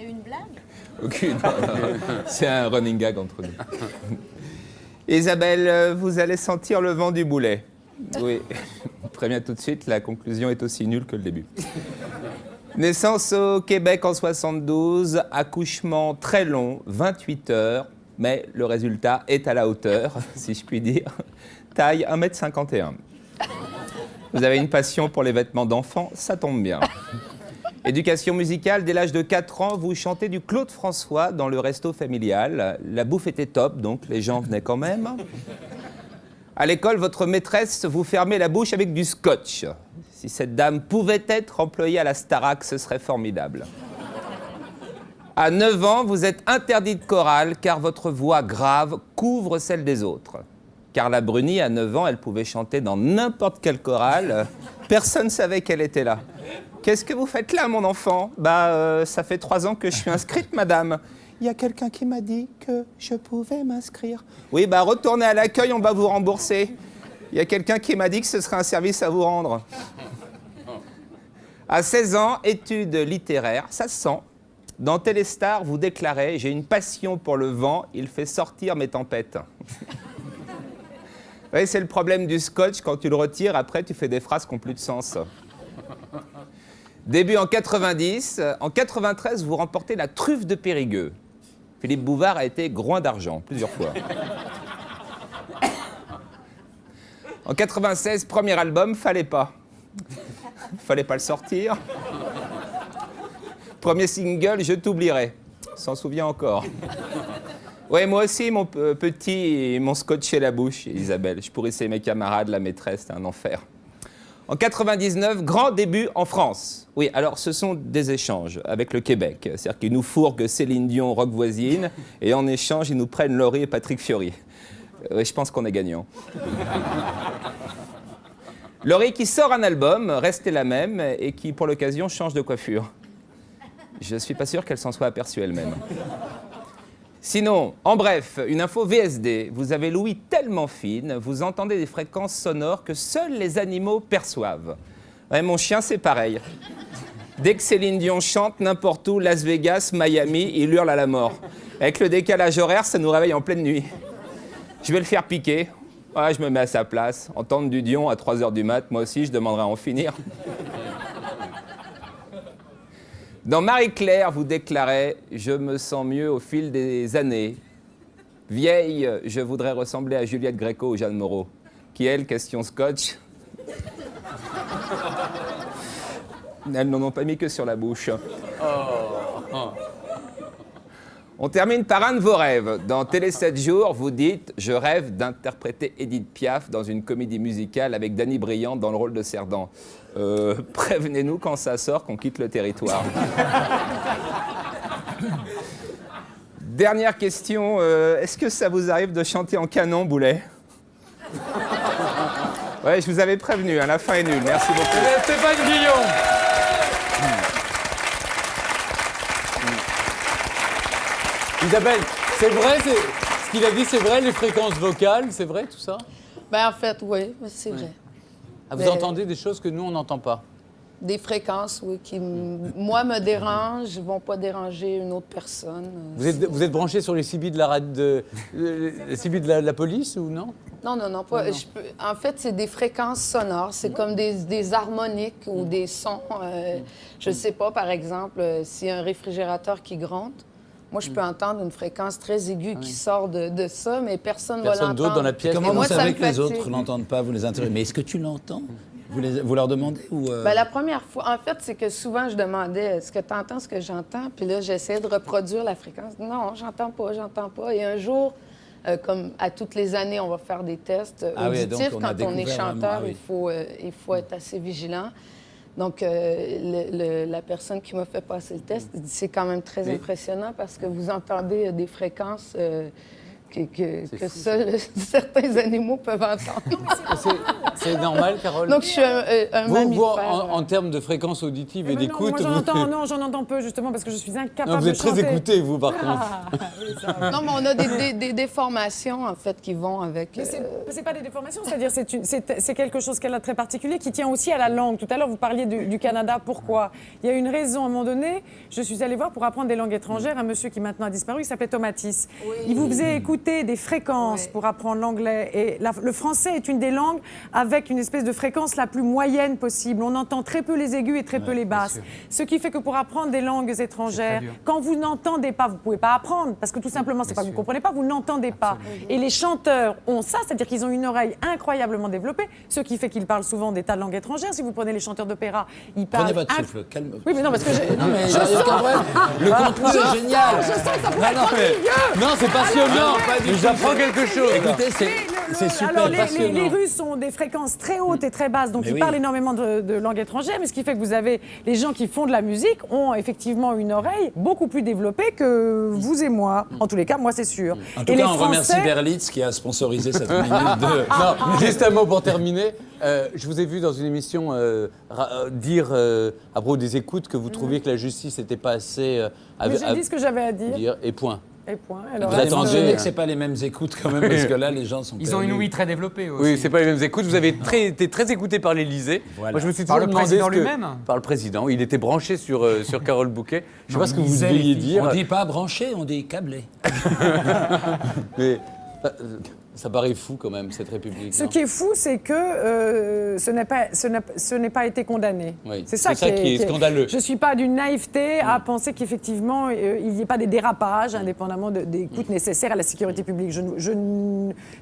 T'as eu une blague? Aucune. C'est un running gag entre nous. Isabelle, vous allez sentir le vent du boulet. Oui, je préviens tout de suite, la conclusion est aussi nulle que le début. Naissance au Québec en 72, accouchement très long, 28 heures, mais le résultat est à la hauteur, si je puis dire. Taille 1,51 m. Vous avez une passion pour les vêtements d'enfants, ça tombe bien. Éducation musicale, dès l'âge de 4 ans, vous chantez du Claude François dans le resto familial. La bouffe était top, donc les gens venaient quand même. À l'école, votre maîtresse vous fermait la bouche avec du scotch. Si cette dame pouvait être employée à la Starac, ce serait formidable. À 9 ans, vous êtes interdit de chorale car votre voix grave couvre celle des autres. Carla Bruni, à 9 ans, elle pouvait chanter dans n'importe quelle chorale. Personne ne savait qu'elle était là. Qu'est-ce que vous faites là, mon enfant ? Ça fait 3 ans que je suis inscrite, madame. Il y a quelqu'un qui m'a dit que je pouvais m'inscrire. Oui, retournez à l'accueil, on va vous rembourser. Il y a quelqu'un qui m'a dit que ce serait un service à vous rendre. À 16 ans, études littéraires, ça se sent. Dans Téléstar, vous déclarez « J'ai une passion pour le vent, il fait sortir mes tempêtes ». Oui, c'est le problème du scotch, quand tu le retires, après tu fais des phrases qui n'ont plus de sens. Début en 90, en 93, vous remportez la truffe de Périgueux. Philippe Bouvard a été groin d'argent, plusieurs fois. En 96, premier album, Fallait pas. Fallait pas le sortir. Premier single, Je t'oublierai. S'en souvient encore. Ouais, moi aussi, mon petit, mon scotché la bouche, Isabelle. Je pourrissais mes camarades, la maîtresse, c'est un enfer. En 99, grand début en France. Oui, alors ce sont des échanges avec le Québec. C'est-à-dire qu'ils nous fourguent Céline Dion, rock voisine, et en échange, ils nous prennent Laurie et Patrick Fiori. Je pense qu'on est gagnant. Laurie qui sort un album, Restez la même, et qui, pour l'occasion, change de coiffure. Je ne suis pas sûr qu'elle s'en soit aperçue elle-même. Sinon, en bref, une info VSD. Vous avez l'ouïe tellement fine, vous entendez des fréquences sonores que seuls les animaux perçoivent. Ouais, mon chien, c'est pareil. Dès que Céline Dion chante n'importe où, Las Vegas, Miami, il hurle à la mort. Avec le décalage horaire, ça nous réveille en pleine nuit. Je vais le faire piquer. Ouais, je me mets à sa place. Entendre du Dion à 3h du mat', moi aussi, je demanderai à en finir. Dans Marie-Claire, vous déclarez « Je me sens mieux au fil des années. Vieille, je voudrais ressembler à Juliette Gréco ou Jeanne Moreau. Qui, elle, question scotch. Elles n'en ont pas mis que sur la bouche. On termine par un de vos rêves. Dans Télé 7 jours, vous dites « Je rêve d'interpréter Édith Piaf dans une comédie musicale avec Danny Briand dans le rôle de Cerdan. » Prévenez-nous quand ça sort, qu'on quitte le territoire. Dernière question, est-ce que ça vous arrive de chanter en canon, Boulet? Ouais, je vous avais prévenu, hein, la fin est nulle. Merci beaucoup. Stéphane Guillon. Isabelle, c'est vrai, ce qu'il a dit, c'est vrai, les fréquences vocales, c'est vrai tout ça? Ben en fait, oui, c'est vrai. Ah, vous entendez des choses que nous, on n'entend pas? Des fréquences, oui, qui, moi, me dérangent, ne vont pas déranger une autre personne. Vous êtes branché sur les CB de la police ou non? Non, pas. Non. En fait, c'est des fréquences sonores. C'est comme des harmoniques ou des sons. Je ne sais pas, par exemple, s'il y a un réfrigérateur qui gronde, moi, je peux entendre une fréquence très aiguë qui sort de ça, mais personne ne va l'entendre. Personne d'autre dans la pièce. Comment vous savez que les autres ne l'entendent pas? Vous les interrogez. Mais est-ce que tu l'entends? Vous leur demandez ou Ben, la première fois, en fait, c'est que souvent, je demandais « Est-ce que tu entends ce que j'entends? » Puis là, j'essayais de reproduire la fréquence. « Non, j'entends pas. » Et un jour, comme à toutes les années, on va faire des tests auditifs. Donc, quand on est chanteur, il faut être assez vigilant. Donc, la personne qui m'a fait passer le test dit c'est quand même très impressionnant parce que vous entendez des fréquences que seuls certains animaux peuvent entendre. C'est normal, Carole? Donc, je suis un mammifère. En termes de fréquence auditive et d'écoute... Non, j'en entends peu, justement, parce que je suis incapable de chanter. Vous êtes très écouté, vous, par contre. Non, mais on a des déformations, en fait, qui vont avec... Mais c'est pas des déformations, c'est-à-dire c'est quelque chose qu'elle a de très particulier, qui tient aussi à la langue. Tout à l'heure, vous parliez du Canada. Pourquoi? Il y a une raison. À un moment donné, je suis allée voir pour apprendre des langues étrangères un monsieur qui maintenant a disparu, il s'appelait Tomatis. Oui. Il vous faisait écouter des fréquences pour apprendre l'anglais. Et le français est une des langues avec une espèce de fréquence la plus moyenne possible. On entend très peu les aigus et très peu les basses. Ce qui fait que pour apprendre des langues étrangères, quand vous n'entendez pas, vous ne pouvez pas apprendre, parce que tout simplement, c'est pas que vous ne comprenez pas, vous n'entendez pas. Et les chanteurs ont ça, c'est-à-dire qu'ils ont une oreille incroyablement développée, ce qui fait qu'ils parlent souvent des tas de langues étrangères. Si vous prenez les chanteurs d'opéra, ils parlent... Prenez votre souffle, calme. Oui, mais non, parce que le contenu est génial. Je sens que ça pourrait être ennuyeux. Non, c'est passionnant. J'apprends quelque chose. Écoutez, c'est super passionnant. Les Russes ont des fréquences très hautes et très basses, donc ils parlent énormément de langues étrangères, mais ce qui fait que vous avez les gens qui font de la musique ont effectivement une oreille beaucoup plus développée que vous et moi. En tous les cas, moi, c'est sûr. En tout cas, on remercie Berlitz qui a sponsorisé cette minute de... Non, juste un mot pour terminer. Je vous ai vu dans une émission dire à propos des écoutes que vous trouviez que la justice n'était pas assez... Mais j'ai dit ce que j'avais à dire. Et point. Et point. Alors, vous attendez que c'est pas les mêmes écoutes quand même, parce que là, les gens sont... Ils ont une ouïe très développée aussi. Oui, c'est pas les mêmes écoutes. Vous avez été très écouté par l'Élysée. Voilà. Moi, je me suis par toujours le demandé président lui-même. Par le président. Il était branché sur Carole Bouquet. Je sais pas ce que vous deviez dire. On dit pas branché, on dit câblé. Mais... Ça paraît fou quand même, cette République. Ce qui est fou, c'est que ce n'est pas été condamné. Oui, c'est ça qui est scandaleux. Je ne suis pas d'une naïveté à penser qu'effectivement, il n'y ait pas des dérapages, indépendamment des coûts nécessaires à la sécurité publique. Je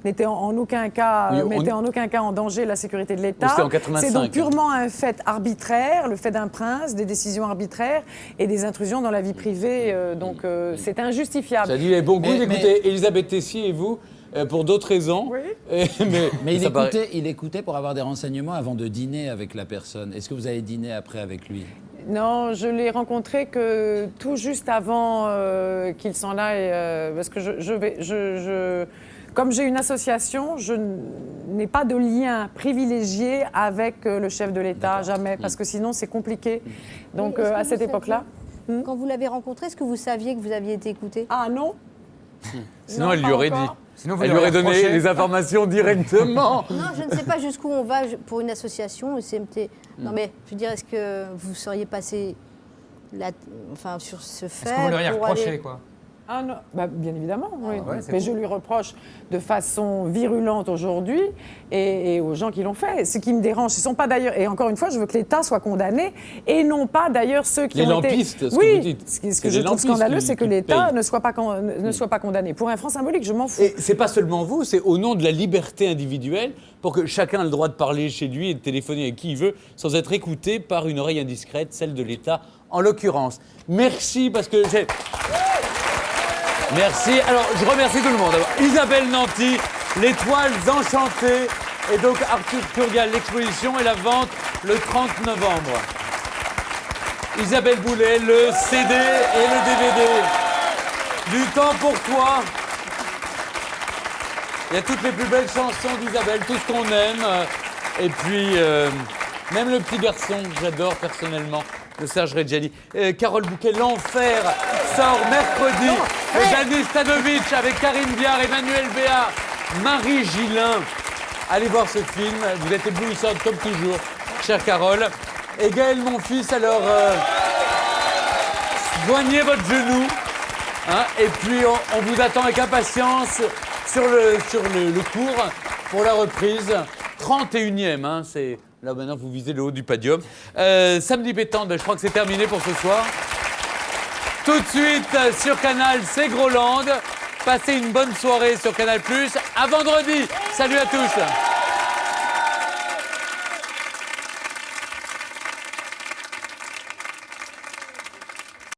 n'étais en aucun cas, mettais en aucun cas en danger la sécurité de l'État. C'était en 85. C'est donc purement un fait arbitraire, le fait d'un prince, des décisions arbitraires et des intrusions dans la vie privée. Donc c'est injustifiable. Ça dit les bons goûts d'écouter Elisabeth Tessier et vous pour d'autres raisons. Oui. Mais il écoutait pour avoir des renseignements avant de dîner avec la personne. Est-ce que vous avez dîné après avec lui? Non, je l'ai rencontré que tout juste avant qu'il s'en aille, parce que comme j'ai une association, je n'ai pas de lien privilégié avec le chef de l'État, jamais, parce que sinon c'est compliqué. Donc à cette époque-là. Quand vous l'avez rencontré, est-ce que vous saviez que vous aviez été écouté? Ah non. Sinon, non, elle lui aurait dit. Sinon, elle lui aurait donné les informations directement. Non, je ne sais pas jusqu'où on va pour une association, le CMT. Non, mais je veux dire, est-ce que vous seriez passé sur ce fait? Est-ce que vous l'auriez reproché, quoi? Ah non, bien évidemment, oui. Ouais, mais cool. je lui reproche de façon virulente aujourd'hui et aux gens qui l'ont fait. Ce qui me dérange, ce ne sont pas d'ailleurs... Et encore une fois, je veux que l'État soit condamné et non pas d'ailleurs ceux qui ont été... Ce que vous dites. Ce que je trouve scandaleux, c'est que l'État ne soit pas condamné. Pour un franc symbolique, je m'en fous. Et c'est pas seulement vous, c'est au nom de la liberté individuelle pour que chacun ait le droit de parler chez lui et de téléphoner avec qui il veut sans être écouté par une oreille indiscrète, celle de l'État en l'occurrence. Merci parce que j'ai... Merci. Alors, je remercie tout le monde. Alors, Isabelle Nanty, Les Toiles Enchantées, et donc Arthur Turgal. L'exposition et la vente le 30 novembre. Isabelle Boulay, le CD et le DVD. Du temps pour toi. Il y a toutes les plus belles chansons d'Isabelle, tout ce qu'on aime. Et puis, même Le Petit Garçon, que j'adore personnellement, de Serge Reggiani. Carole Bouquet, L'Enfer sort mercredi. Dany Stanovic avec Karine Viard, Emmanuel Béat, Marie Gillin. Allez voir ce film, vous êtes éblouissante comme toujours, chère Carole. Et Gaël, mon fils, alors, soignez votre genou. Hein, et puis, on vous attend avec impatience sur le cours pour la reprise. 31e, hein, c'est... Là, maintenant, vous visez le haut du podium. Samedi pétante, je crois que c'est terminé pour ce soir. Tout de suite, sur Canal, c'est Groland. Passez une bonne soirée sur Canal+. À vendredi. Salut à tous.